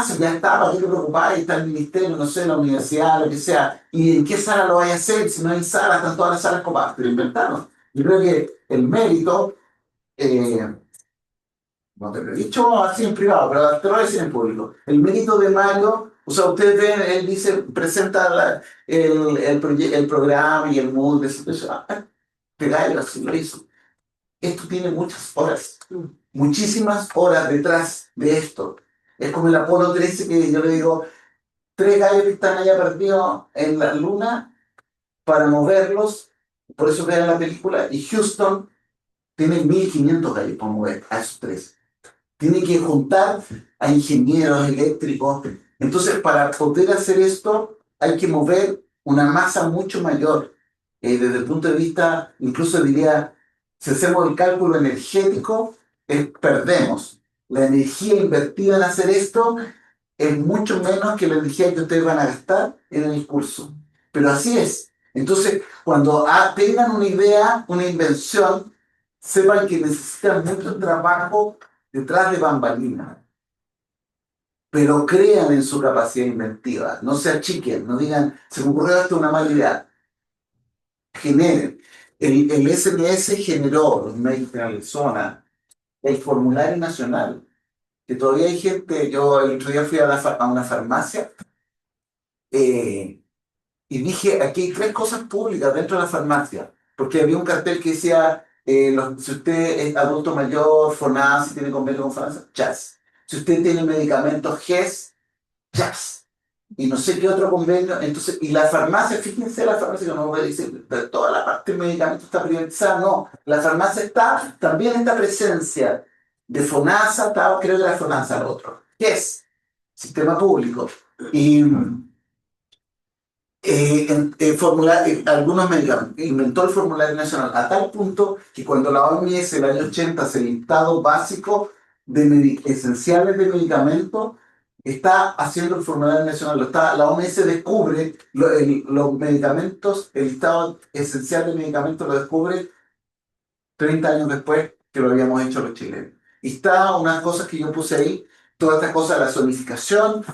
si ya estaba, ¿qué te preocupás? Está el ministerio, no sé, la universidad, lo que sea. ¿Y en qué sala lo vaya a hacer? Si no hay sala, están todas las salas copadas, pero inventaron. Yo creo que el mérito, no te lo he dicho así en privado, pero te lo voy a decir en público. El mérito de Mario, o sea, ustedes ven, él dice, presenta el programa y el mood, pegáis así lo hizo. Esto tiene muchas horas, muchísimas horas detrás de esto. Es como el Apolo 13 que yo le digo, tres gallos que están allá perdidos en la luna para moverlos, por eso vean la película, y Houston tiene 1500 gallos para mover a esos tres. Tiene que juntar a ingenieros eléctricos. Entonces, para poder hacer esto, hay que mover una masa mucho mayor. Desde el punto de vista, incluso diría, si hacemos el cálculo energético, perdemos. La energía invertida en hacer esto es mucho menos que la energía que ustedes van a gastar en el curso. Pero así es. Entonces, cuando tengan una idea, una invención, sepan que necesitan mucho trabajo detrás de bambalinas, pero crean en su capacidad inventiva, no se achiquen, no digan, se me ocurrió esto una mala idea, generen. El SNS generó, los médicos de Arizona, el formulario nacional, que todavía hay gente, yo el otro día fui a una farmacia y dije, aquí hay tres cosas públicas dentro de la farmacia, porque había un cartel que decía, si usted es adulto mayor, FONASA, tiene convenio con FONASA, chas. Si usted tiene medicamentos GES, chas. Y no sé qué otro convenio. Entonces, y la farmacia, fíjense la farmacia, que no voy a decir, toda la parte de medicamentos está privatizada, no. La farmacia también esta presencia de FONASA, creo que era FONASA el otro. GES, sistema público. Y algunos medicamentos, inventó el formulario nacional a tal punto que cuando la OMS en el año 80 hace el listado básico de esenciales de medicamentos, está haciendo el formulario nacional. La OMS descubre los medicamentos, el listado esencial de medicamentos lo descubre 30 años después que lo habíamos hecho los chilenos. Y está unas cosas que yo puse ahí, todas estas cosas de la zonificación.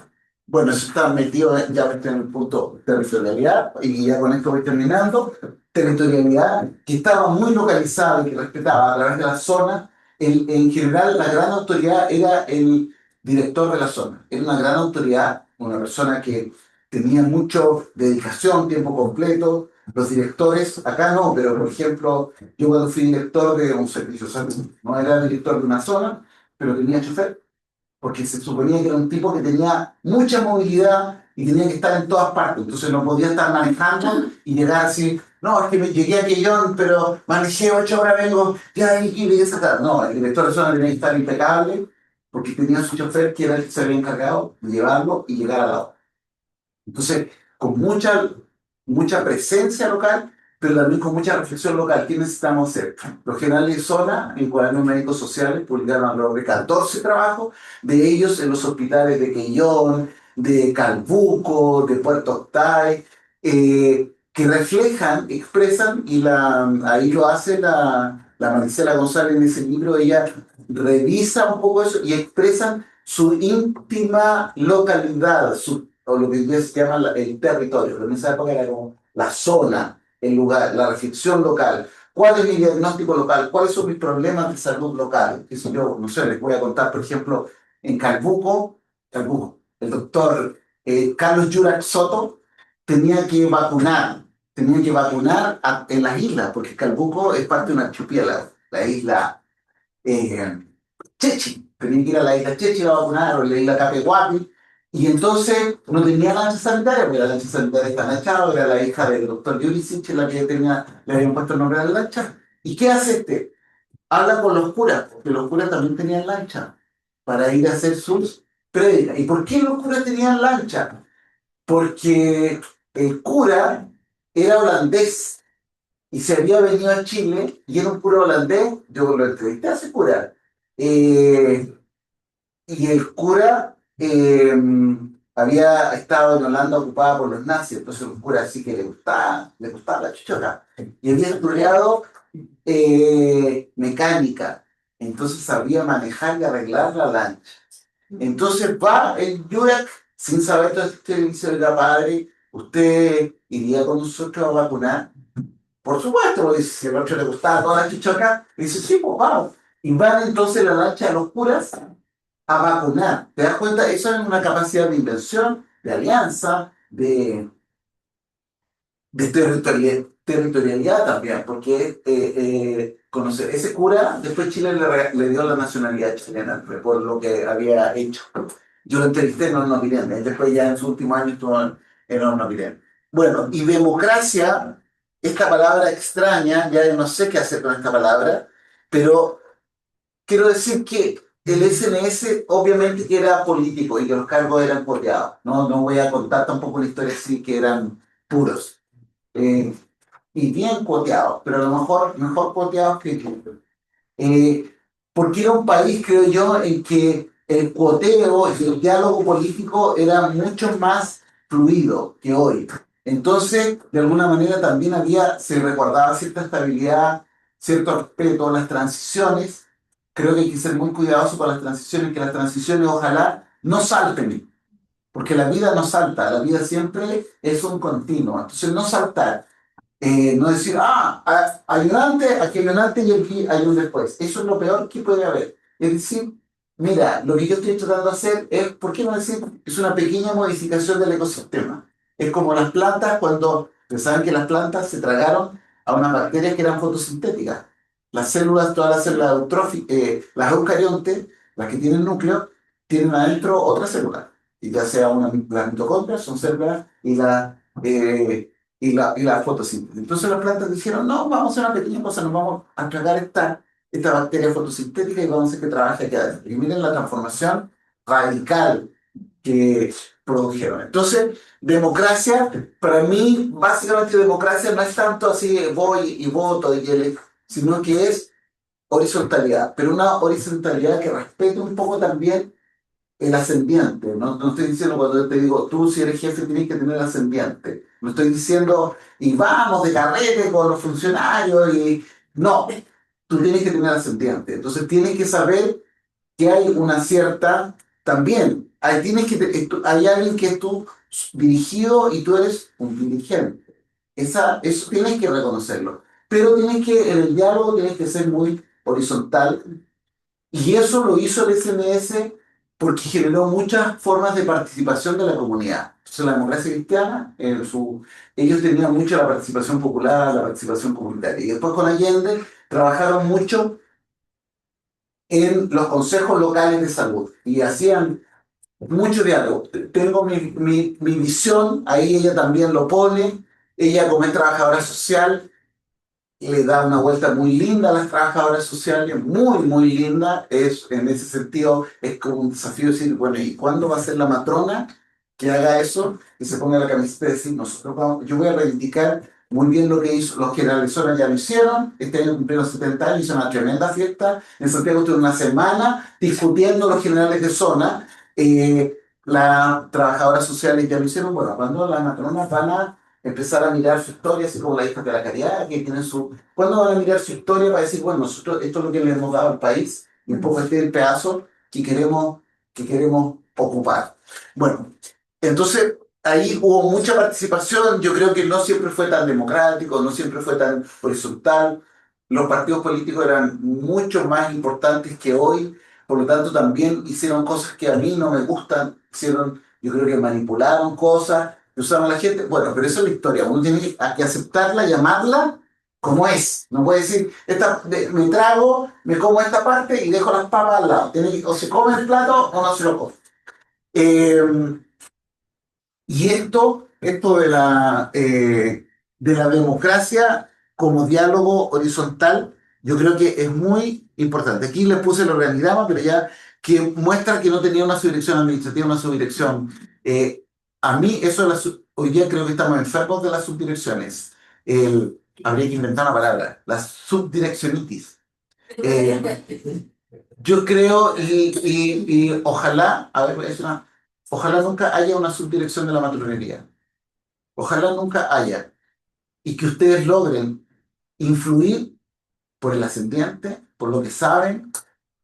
Bueno, eso está metido ya en el punto territorialidad, y ya con esto voy terminando. Territorialidad, que estaba muy localizada y que respetaba a través de la zona. En general, la gran autoridad era el director de la zona. Era una gran autoridad, una persona que tenía mucho dedicación, tiempo completo. Los directores, acá no, pero por ejemplo, yo cuando fui director de un servicio, o sea, no era director de una zona, pero tenía chofer porque se suponía que era un tipo que tenía mucha movilidad y tenía que estar en todas partes. Entonces no podía estar manejando y llegar así, no, es que llegué a Quellón, pero manejé 8 horas, vengo, ya y voy a sacar. No, el director de zona tenía que estar impecable porque tenía su chofer que era el que se había encargado de llevarlo y llegar a la hora. Entonces, con mucha presencia local, pero también con mucha reflexión local. ¿Qué necesitamos hacer? Los generales de zona, en cuadernos médicos sociales, publicaron alrededor de 14 trabajos, de ellos en los hospitales de Quellón, de Calbuco, de Puerto Octay, que reflejan, expresan, y ahí lo hace la Maricela González en ese libro. Ella revisa un poco eso y expresan su íntima localidad, o lo que hoy día se llama el territorio, pero en esa época era como la zona, el lugar, la reflexión local. ¿Cuál es mi diagnóstico local? ¿Cuáles son mis problemas de salud local? Eso yo, no sé, les voy a contar, por ejemplo, en Calbuco, el doctor Carlos Yurak Soto tenía que vacunar en las islas, porque Calbuco es parte de un archipiélago, la isla eh, Chechi. Tenía que ir a la isla Chechi a vacunar, o la isla Capehuapi, y entonces no tenía lancha sanitaria, porque la lancha sanitaria está en Chao, era la hija del doctor Jurisic, la que le habían puesto el nombre de la lancha. ¿Y qué hace este? Habla con los curas, porque los curas también tenían lancha, para ir a hacer sus prédicas. ¿Y por qué los curas tenían lancha? Porque el cura era holandés y se había venido a Chile y era un cura holandés. Yo lo entrevisté a ese cura. Eh, y el cura había estado en Holanda ocupada por los nazis, entonces un cura así que le gustaba la chichona. Y había estudiado mecánica, entonces sabía manejar y arreglar la lancha. Entonces va el Yurak sin saber todo esto y dice, oiga padre, ¿usted iría con nosotros a vacunar? Por supuesto, lo dice, si al otro le gustaba toda la chichoca, dice, sí, pues vamos. Y van entonces la lancha de los curas a vacunar. ¿Te das cuenta? Eso es una capacidad de inversión, de alianza, de territorialidad también, porque conocer ese cura, después Chile le dio la nacionalidad chilena por lo que había hecho. Yo lo entrevisté en Hornopiren, él después ya en su último año estuvo en Hornopiren. Bueno, y democracia, esta palabra extraña, ya no sé qué hacer con esta palabra, pero quiero decir que el SNS obviamente que era político y que los cargos eran coteados. No, no voy a contar tampoco la historia así que eran puros. Eh, y bien cuoteados, pero a lo mejor cuoteados que Hitler. Eh, Porque era un país, creo yo, en que el cuoteo y el diálogo político era mucho más fluido que hoy. Entonces, de alguna manera también se recordaba cierta estabilidad, cierto respeto a las transiciones. Creo que hay que ser muy cuidadoso con las transiciones, que las transiciones ojalá no salten, porque la vida no salta, la vida siempre es un continuo. Entonces, no saltar. No decir, ayudante, aquí hay un antes y aquí hay un después. Eso es lo peor que puede haber. Es decir, mira, lo que yo estoy tratando de hacer es, ¿por qué no decir? Es una pequeña modificación del ecosistema. Es como las plantas cuando pensaban que las plantas se tragaron a unas bacterias que eran fotosintéticas. Las células, todas las células las eucariontes, las que tienen núcleo, tienen adentro otra célula. Y ya sea las mitocondrias, son células, y la fotosíntesis. Entonces las plantas dijeron, no, vamos a hacer una pequeña cosa, nos vamos a tragar esta bacteria fotosintética y vamos a hacer que trabaje aquí adentro. Y miren la transformación radical que produjeron. Entonces, democracia, para mí, básicamente democracia no es tanto así voy y voto, sino que es horizontalidad, pero una horizontalidad que respete un poco también el ascendiente. No, no estoy diciendo cuando yo te digo, tú si eres jefe tienes que tener ascendiente. No estoy diciendo, y vamos de carrete con los funcionarios, y no, tú tienes que tener ascendiente. Entonces tienes que saber que hay una cierta, también, hay, hay alguien que es tú dirigido y tú eres un dirigente. Eso tienes que reconocerlo. Pero tienes que, en el diálogo tienes que ser muy horizontal y eso lo hizo el SNS porque generó muchas formas de participación de la comunidad. Entonces, la democracia cristiana, ellos tenían mucho la participación popular, la participación comunitaria. Y después con Allende trabajaron mucho en los consejos locales de salud y hacían mucho diálogo. Tengo mi visión, ahí ella también lo pone. Ella, como es trabajadora social, le da una vuelta muy linda a las trabajadoras sociales, muy, muy linda. En ese sentido, es como un desafío decir, bueno, ¿y cuándo va a ser la matrona que haga eso? Y se ponga la camiseta y decir, yo voy a reivindicar muy bien lo que hizo, los que realizaron ya lo hicieron. Este año cumplieron 70 años, hizo una tremenda fiesta. En Santiago estuve una semana discutiendo los generales de zona. Las trabajadoras sociales ya lo hicieron. Bueno, cuando las matronas van a empezar a mirar su historia, así como la hija de la caridad, que tienen su... ¿Cuándo van a mirar su historia para decir, bueno, nosotros esto es lo que le hemos dado al país y un poco este es el pedazo que queremos ocupar? Bueno, entonces ahí hubo mucha participación, yo creo que no siempre fue tan democrático, no siempre fue tan horizontal, los partidos políticos eran mucho más importantes que hoy, por lo tanto también hicieron cosas que a mí no me gustan, yo creo que manipularon cosas, usaron a la gente. Bueno, pero eso es la historia. Uno tiene que aceptarla, llamarla como es. No puede decir, me trago, me como esta parte y dejo las papas al lado. O se come el plato o no se lo come. Eh, y esto de la democracia como diálogo horizontal, yo creo que es muy importante. Aquí les puse el organigrama, pero ya que muestra que no tenía una subdirección administrativa, una subdirección. Eh, a mí, hoy día creo que estamos enfermos de las subdirecciones. Habría que inventar una palabra, la subdireccionitis. Yo creo y ojalá, a ver, ojalá nunca haya una subdirección de la matronería. Ojalá nunca haya. Y que ustedes logren influir por el ascendiente, por lo que saben,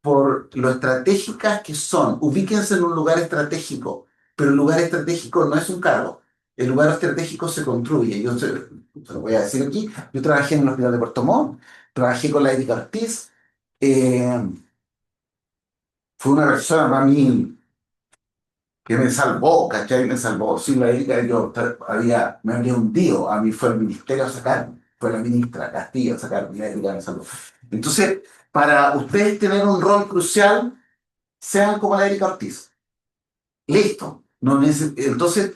por lo estratégicas que son. Ubíquense en un lugar estratégico, pero el lugar estratégico no es un cargo. El lugar estratégico se construye. Se lo voy a decir aquí. Yo trabajé en el Hospital de Puerto Montt, trabajé con la Erika Ortiz. eh, Fue una persona para mí que me salvó, ¿cachai? Me salvó. Sin la Erika me habría hundido. A mí fue el ministerio a sacarme, fue la ministra Castillo a sacarme, la Erika me salvó. Entonces, para ustedes tener un rol crucial, sean como la Erika Ortiz. Listo. Entonces,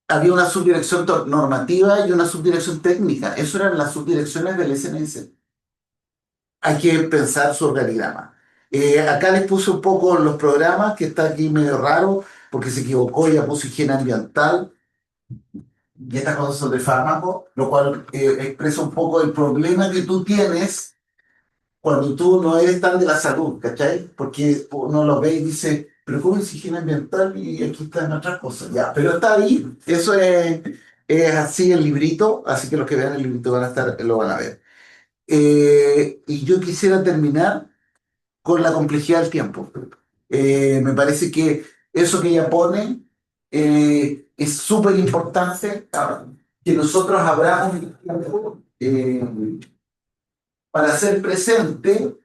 había una subdirección normativa y una subdirección técnica. Eso eran las subdirecciones del SNS. Hay que pensar su organigrama. Acá les puse un poco los programas, que está aquí medio raro, porque se equivocó, ya puso higiene ambiental, y estas cosas son de fármaco, lo cual expresa un poco el problema que tú tienes cuando tú no eres tan de la salud, ¿cachai? Porque uno lo ve y dice, pero ¿cómo es higiene ambiental? Y aquí están otras cosas, ya, pero está ahí, es así el librito, así que los que vean el librito lo van a ver. Y yo quisiera terminar con la complejidad del tiempo. Me parece que eso que ella pone es súper importante que nosotros abramos el tiempo para ser presente,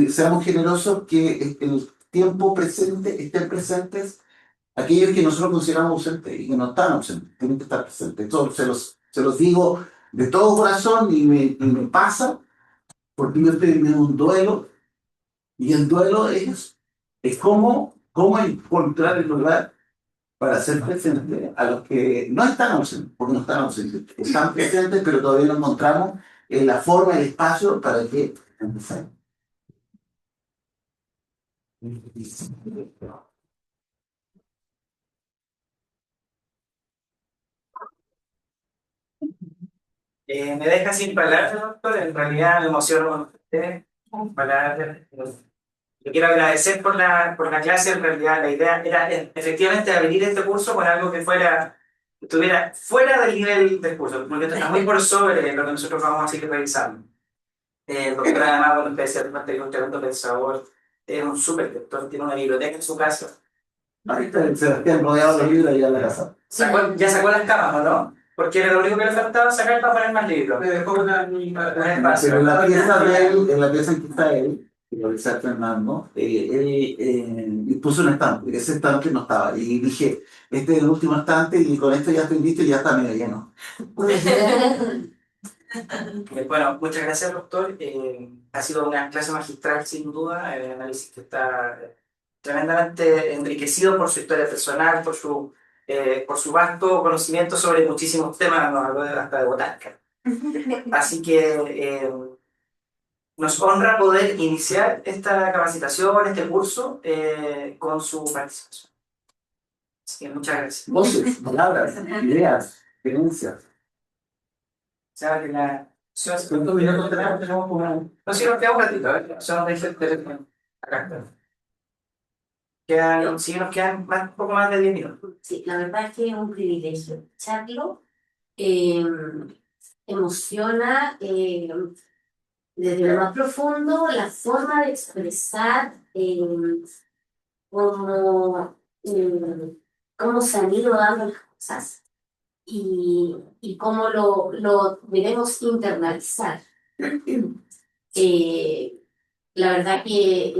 seamos generosos, que el tiempo presente estén presentes aquellos que nosotros consideramos ausentes y que no están ausentes, tienen que estar presentes. Esto se los digo de todo corazón y me pasa porque yo estoy en un duelo. Y el duelo es cómo encontrar el lugar para hacer presente a los que no están ausentes, porque no están ausentes, están presentes, pero todavía no encontramos la forma, el espacio para que empecemos. Me deja sin palabras, doctor. En realidad me emociono con usted. Con palabras. Le quiero agradecer por la clase. En realidad, la idea era efectivamente abrir este curso con algo que estuviera fuera del nivel del curso, porque esto está muy por sobre lo que nosotros vamos a seguir revisando. El doctor, además, bueno, especialmente el tremendo pensador, es un súper lector, tiene una biblioteca en su casa. Ahí está el Sebastián rodeado de libros allá en la casa. Ya sacó las camas, ¿o no? Porque era lo único que le faltaba sacar para poner más libros. Me dejó un espacio. Pero en la pieza de él, en la pieza en que está él, que lo está Fernando, él puso un estante. Ese estante no estaba. Y dije, este es el último estante y con esto ya estoy listo y ya está medio lleno. Bueno, muchas gracias, doctor. Ha sido una clase magistral, sin duda. El análisis que está tremendamente enriquecido por su historia personal, por su vasto conocimiento sobre muchísimos temas, nos habló hasta de botánica. Así que nos honra poder iniciar esta capacitación, este curso, con su participación. Así que muchas gracias. Voces, palabras, ideas, creencias. Sabe que ¿Cuántos minutos tenemos? Tenemos como... No, si nos queda un ratito, se nos deja el teléfono. Acá está. Sí, nos quedan un poco más de 10 minutos. Sí, la verdad es que es un privilegio escucharlo. eh, Emociona desde lo más profundo la forma de expresar cómo, cómo se han ido dando las cosas y cómo lo debemos internalizar. Eh, la verdad que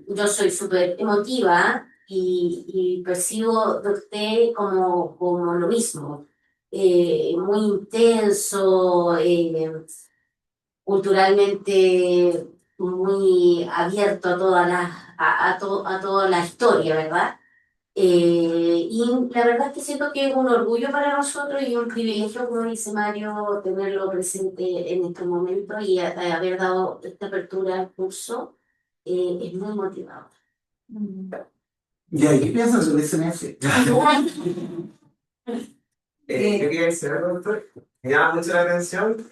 yo soy súper emotiva y percibo de usted como lo mismo, muy intenso, culturalmente muy abierto a a toda la historia, ¿verdad? Y la verdad es que siento que es un orgullo para nosotros y un privilegio, como dice Mario, tenerlo presente en este momento y haber dado esta apertura al curso es muy motivador. ¿Y ahí qué piensas sobre SMS? Yo quería decir algo, doctor. Me llama mucho la atención.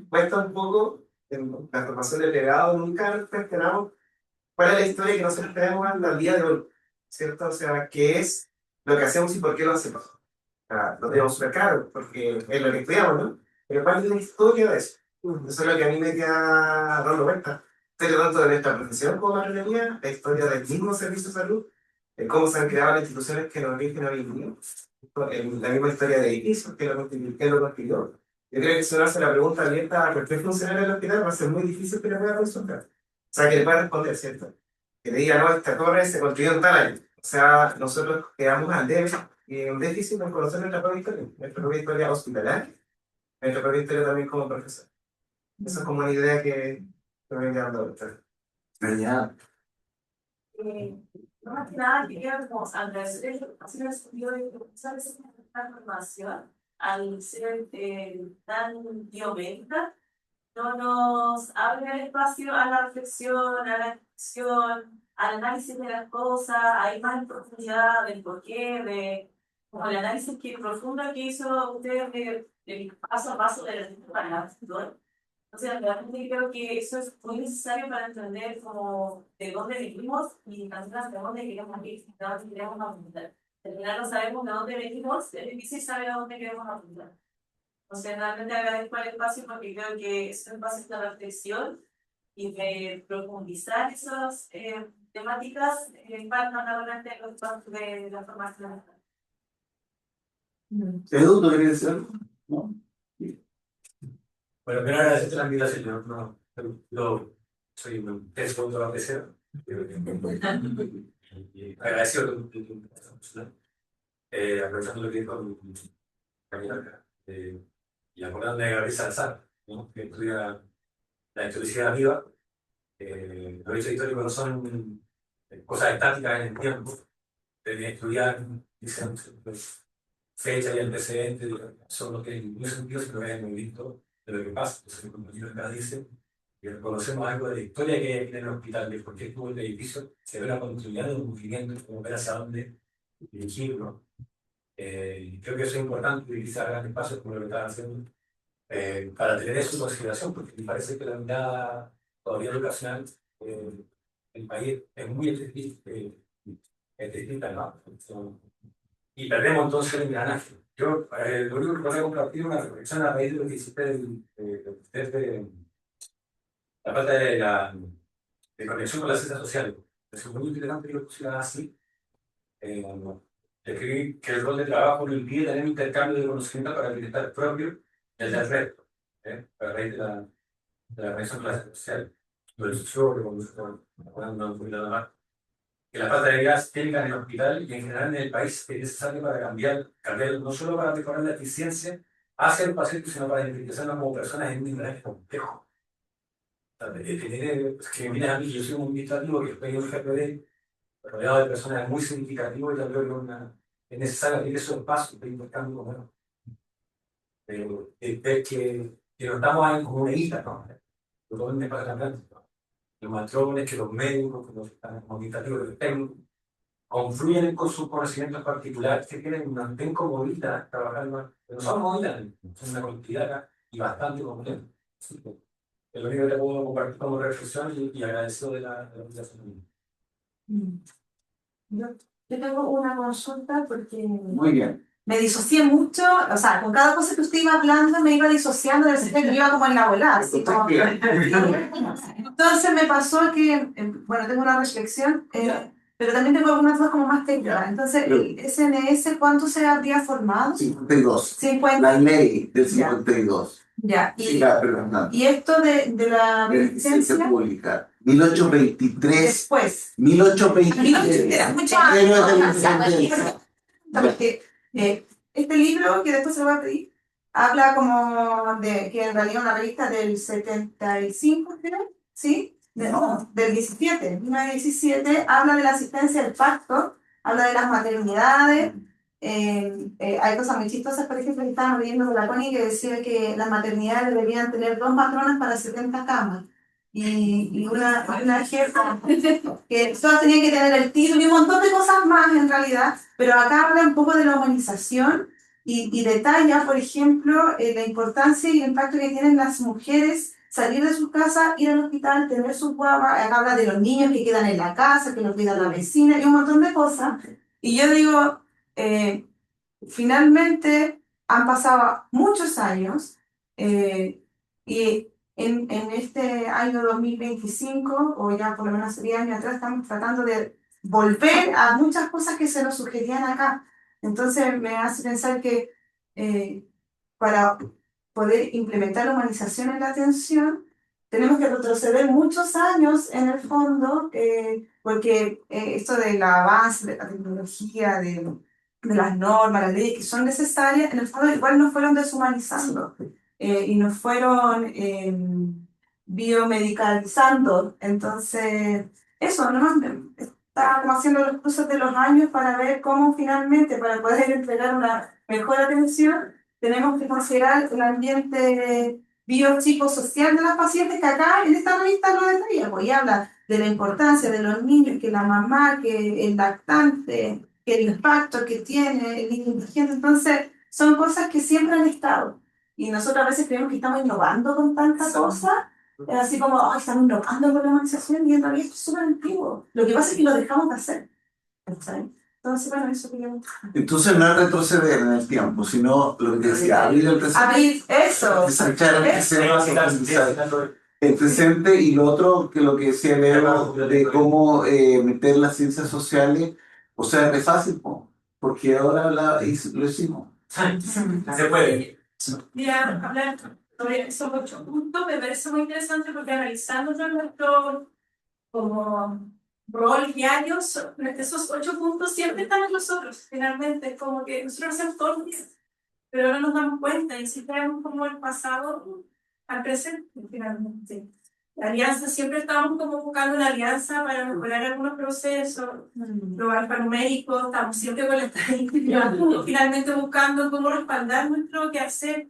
Cuesta un poco en la formación del legado, nunca nos cuestionamos cuál es la historia que nosotros tenemos hasta el día de hoy, ¿cierto? O sea, qué es lo que hacemos y por qué lo hacemos. O sea, lo tenemos súper claro, porque es lo que estudiamos, ¿no? Pero ¿cuál es la historia de eso? Eso es lo que a mí me queda dando vuelta. Estoy tanto de nuestra profesión como la reunía, la historia del mismo servicio de salud, de cómo se han creado las instituciones que nos rigen hoy en día, la misma historia de edificios que lo construyó. Yo creo que si uno hace la pregunta abierta a cualquier funcionario del hospital va a ser muy difícil que le pueda resolver. O sea, que le pueda responder, ¿cierto? Que le diga, no, esta torre se construyó en tal año. O sea, nosotros quedamos al debe y un déficit en conocer nuestra propia historia hospitalaria, nuestra propia historia también como profesor. Esa es como una idea que me viene dando ahorita. Genial. No más que nada queríamos agradecer hacer el estudio de comenzar esta formación al ser tan biomédica, no nos abre el espacio a la reflexión, a la reflexión, al análisis de las cosas, hay más en profundidad del porqué, como el análisis profundo que hizo usted del paso a paso de la para la acción. O sea, realmente creo que eso es muy necesario para entender como de dónde venimos y también hacia dónde queremos ir, de dónde queremos apuntar. Al final no sabemos de dónde venimos, es difícil saber a dónde queremos apuntar. O sea, realmente agradezco el espacio porque creo que es un espacio de reflexión y de profundizar esas temáticas para realmente los espacios de la formación. Edu, ¿tú querías decir algo? ¿No? Bueno, primero agradecerte la invitación. Yo soy un segundo de la PC. Y agradecido tu invitación. Aprovechando lo que dijo Camila y acordándome de Gabriel Salazar, ¿no? Que estudia la historicidad viva. Los hechos históricos no son cosas estáticas en el tiempo. Deben estudiar, dicen, fecha y antecedentes, son los que en ningún sentido se lo ven en el movimiento de lo que pasa. Entonces, el compañero acá dice que reconocemos algo de la historia que hay en el hospital, de por qué estuvo el edificio, se ve construyendo un movimiento, como ver hacia dónde dirigirlo. Creo que eso es importante, utilizar grandes espacios como lo que están haciendo, para tener eso en consideración, porque me parece que la mirada todavía educacional del país es muy es distinta, ¿no? Y perdemos entonces el engranaje. Yo lo único que podría compartir es una reflexión a raíz de lo que hiciste de la falta de conexión con las ciencias sociales. Es muy interesante que lo pusieran así. Eh, Escribí que el rol de trabajo no impide tener un intercambio de conocimiento para el bienestar propio y el del resto, a raíz de la relación con la ciencia social. Lo del sociólogo, hablando un poquito más, que la falta de gas técnicas en el hospital y en general en el país es necesario para cambiar no solo para mejorar la eficiencia hacia el paciente, sino para identificarnos como personas en un nivel complejo. Que vienes a mí, yo soy un administrativo que estoy en un GPD, rodeado de personas muy significativas, y yo creo que es necesario abrir esos espacios de intercambio con ellos. Ver que no estamos ahí como una isla, ¿no? Totalmente para cambiar. Los matrones, que los médicos, que los administrativos, que los técnicos, confluyen con sus conocimientos particulares que tienen, nos mantén como islas trabajando, pero no somos islas, son una colectividad acá y bastante compleja. Así que es lo único que te puedo compartir como reflexión y agradecido de la invitación. Mm. Yo, yo tengo una consulta porque Muy bien. me disocié mucho, o sea, con cada cosa que usted iba hablando me iba disociando del sistema, yo iba como en la volada, así como... Entonces me pasó que, bueno, tengo una reflexión, pero también tengo algunas cosas como más técnicas. Entonces, ¿el SNS cuánto se habría formado? 52. 50. La ley del 52. Ya, Sí, perdón, no. y esto de la Licencia licencia, pública. 1823. después. 1823. Mucho Héroes de la más. independencia. Porque este libro, que después se lo voy a pedir, habla como de que en realidad una revista del 75, creo, ¿sí? Del 17, 1917, habla de la asistencia al parto, habla de las maternidades. Hay cosas muy chistosas, por ejemplo, que estábamos leyendo de la Connie que decía que las maternidades deberían tener 2 matronas para 70 camas. Y una jefa que todas tenían que tener el título y un montón de cosas más en realidad, pero acá habla un poco de la humanización y detalla, por ejemplo, la importancia y el impacto que tienen las mujeres salir de su casa, ir al hospital, tener su guagua. Acá habla de los niños que quedan en la casa, que los cuida la vecina y un montón de cosas. Y yo digo, finalmente han pasado muchos años y en este año 2025, o ya por lo menos 10 años atrás, estamos tratando de volver a muchas cosas que se nos sugerían acá. Entonces me hace pensar que para poder implementar la humanización en la atención, tenemos que retroceder muchos años en el fondo, porque esto del avance de la tecnología, de las normas, las leyes que son necesarias, en el fondo igual nos fueron deshumanizando y nos fueron biomedicalizando. Entonces, eso, ¿no? Estaba como haciendo los cruces de los años para ver cómo finalmente, para poder entregar una mejor atención, tenemos que considerar el ambiente biopsicosocial de las pacientes, que acá en esta revista lo detalla, pues, y habla de la importancia de los niños, que la mamá, que el lactante, que el impacto que tiene el niño indigente. Entonces, son cosas que siempre han estado. Y nosotros a veces creemos que estamos innovando con tanta cosa, es así como, "Ay, estamos innovando con la humanización", y en realidad esto es súper antiguo. Lo que pasa es que lo dejamos de hacer. ¿Sabes? Entonces, bueno, eso quería... Entonces no es retroceder en el tiempo, sino lo que te decía, abrir el presente. Abrir eso. Ensanchar el presente, profundizar el presente, y lo otro, que lo que decía Leo, de cómo meter las ciencias sociales, o sea, es fácil, porque ahora lo hicimos. Se puede. Mira, hablar sobre esos 8 puntos me parece muy interesante porque analizando nuestro como rol diario, esos 8 puntos siempre están en nosotros, finalmente, es como que nosotros hacemos todos los días, pero no nos damos cuenta y si traemos como el pasado al presente, finalmente. La alianza, siempre estamos como buscando una alianza para mejorar algunos procesos, los alfanuméricos, estamos siempre con la estadística, finalmente buscando cómo respaldar nuestro quehacer.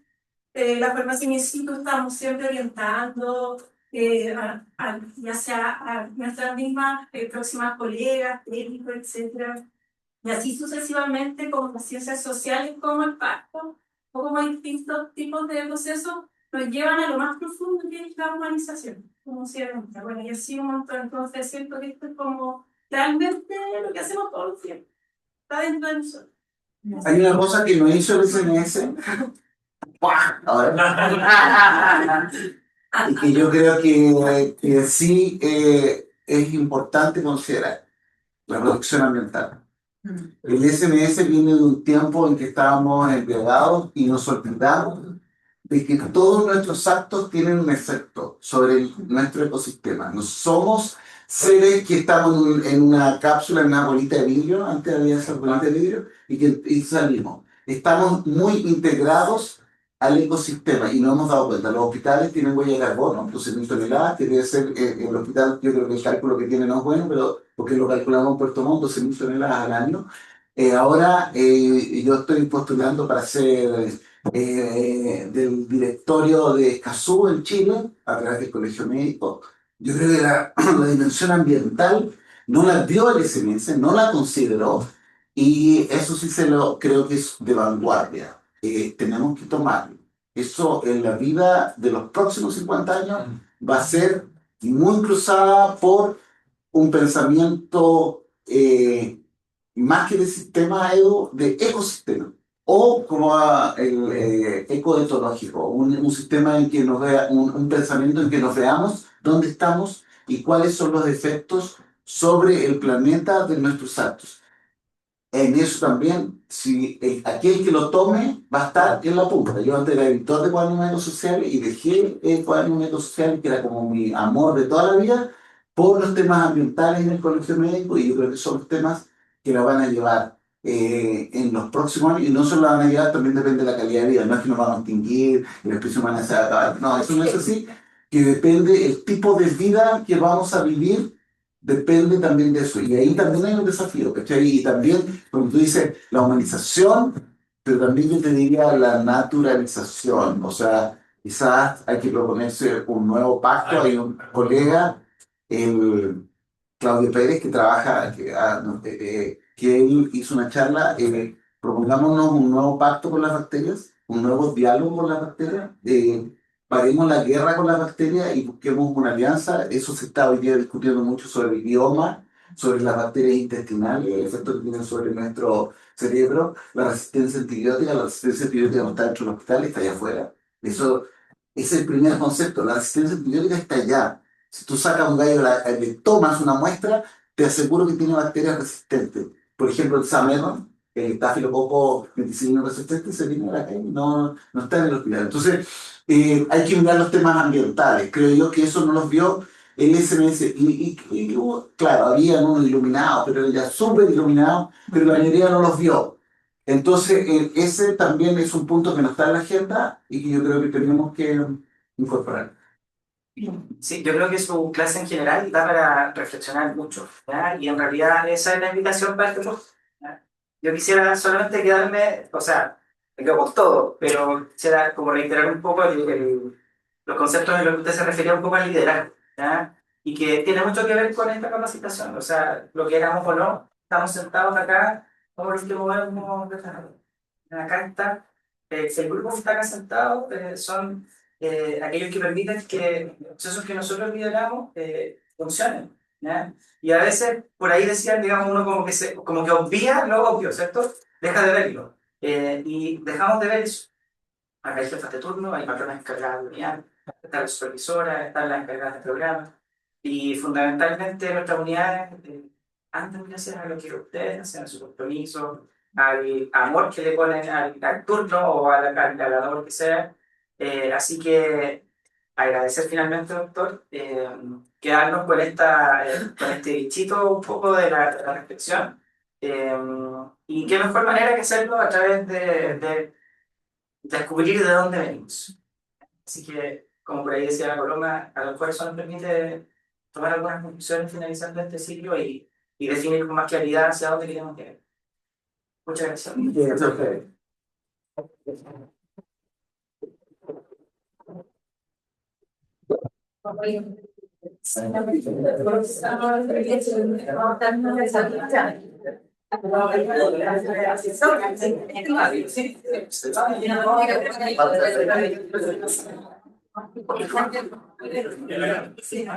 La formación in situ estamos siempre orientando, ya sea a nuestras mismas próximas colegas, técnicos, etc. Y así sucesivamente con las ciencias sociales como el pacto, o como distintos tipos de procesos, nos llevan a lo más profundo que es la humanización, como cierra. Bueno, y así un montón. Entonces siento que esto es como realmente lo que hacemos todos los días. Está dentro de nosotros. Hay una cosa que no hizo el SNS, ¡pua! Ahora, y que yo creo que sí es importante considerar, la protección ambiental. El SMS viene de un tiempo en que estábamos embriagados y nos olvidamos de que todos nuestros actos tienen un efecto sobre nuestro ecosistema. No somos seres que estamos en una cápsula, en una bolita de vidrio, antes había esa bolita de vidrio, y salimos. Estamos muy integrados al ecosistema y no hemos dado cuenta. Los hospitales tienen huella de carbono, 12.000 toneladas, que debe ser el hospital, yo creo que el cálculo que tiene no es bueno, pero porque lo calculamos en Puerto Montt, 12.000 toneladas al año. Ahora yo estoy postulando para ser del directorio de Escazú en Chile, a través del Colegio Médico. Yo creo que la dimensión ambiental no la dio el SNS, no la consideró, y eso sí creo que es de vanguardia. Tenemos que tomarlo. Eso en la vida de los próximos 50 años va a ser muy cruzada por un pensamiento más que de sistema edo, de ecosistema. O como el ecoetológico, un sistema en que nos vea, un pensamiento en que nos veamos dónde estamos y cuáles son los efectos sobre el planeta de nuestros actos. En eso también, si aquel que lo tome va a estar en la punta. Yo antes era editor de Cuadernos Médicos Sociales y dejé el Cuadernos Médicos Sociales, que era como mi amor de toda la vida, por los temas ambientales en el colegio médico, y yo creo que son los temas que la van a llevar en los próximos años, y no solo la van a llevar, también depende de la calidad de vida. No es que nos vamos a extinguir, y la especie humana se va a acabar. No, eso no es así, que depende el tipo de vida que vamos a vivir, depende también de eso. Y ahí también hay un desafío, ¿cachai? Y también, como tú dices, la humanización, pero también yo te diría la naturalización. O sea, quizás hay que proponerse un nuevo pacto. Hay un colega, el Claudio Pérez, que trabaja, no, que él hizo una charla, propongámonos un nuevo pacto con las bacterias, un nuevo diálogo con las bacterias, paremos la guerra con las bacterias y busquemos una alianza. Eso se está hoy día discutiendo mucho sobre el bioma, sobre las bacterias intestinales, el efecto que tienen sobre nuestro cerebro, la resistencia antibiótica no está dentro del hospital, está allá afuera. Eso es el primer concepto, la resistencia antibiótica está allá. Si tú sacas un gallo, le tomas una muestra, te aseguro que tiene bacterias resistentes. Por ejemplo, el Salmonella, el Staphylococcus meticillium resistente, se viene a la calle y no está en el hospital. Entonces, hay que mirar los temas ambientales. Creo yo que eso no los vio el SMS. Claro, había unos iluminados, pero ya súper iluminados, pero la mayoría no los vio. Entonces, ese también es un punto que no está en la agenda y que yo creo que tenemos que incorporar. Sí, yo creo que su clase en general da para reflexionar mucho, ¿ya? Y en realidad esa es la invitación para este curso, ¿ya? Yo quisiera solamente quedarme, o sea, me quedo con todo, pero quisiera como reiterar un poco los conceptos en los que usted se refería un poco al liderazgo, ¿ya? Y que tiene mucho que ver con esta capacitación, o sea, lo que éramos o no, estamos sentados acá, como los que movemos de acá está, si el grupo que está acá sentado son aquellos que permiten que los procesos que nosotros lideramos funcionen, ¿ya? Y a veces, por ahí decían, digamos, uno como que obvia lo obvio, ¿cierto? Deja de verlo. Y dejamos de ver eso. Acá hay jefas de turno, hay patronas encargadas de unidad, está la supervisora, están las encargadas de programa. Y fundamentalmente nuestras unidades andan gracias a lo que ustedes hacen, a su compromiso, al amor que le ponen al turno o al labor que sea. Así que agradecer finalmente, doctor, quedarnos con este bichito un poco de la reflexión. Eh, y qué mejor manera que hacerlo a través de descubrir de dónde venimos. Así que, como por ahí decía la Coloma, a lo mejor eso nos permite tomar algunas conclusiones finalizando este ciclo y definir con más claridad hacia dónde queremos llegar. Muchas gracias. Gracias a ustedes. Sí, Sí.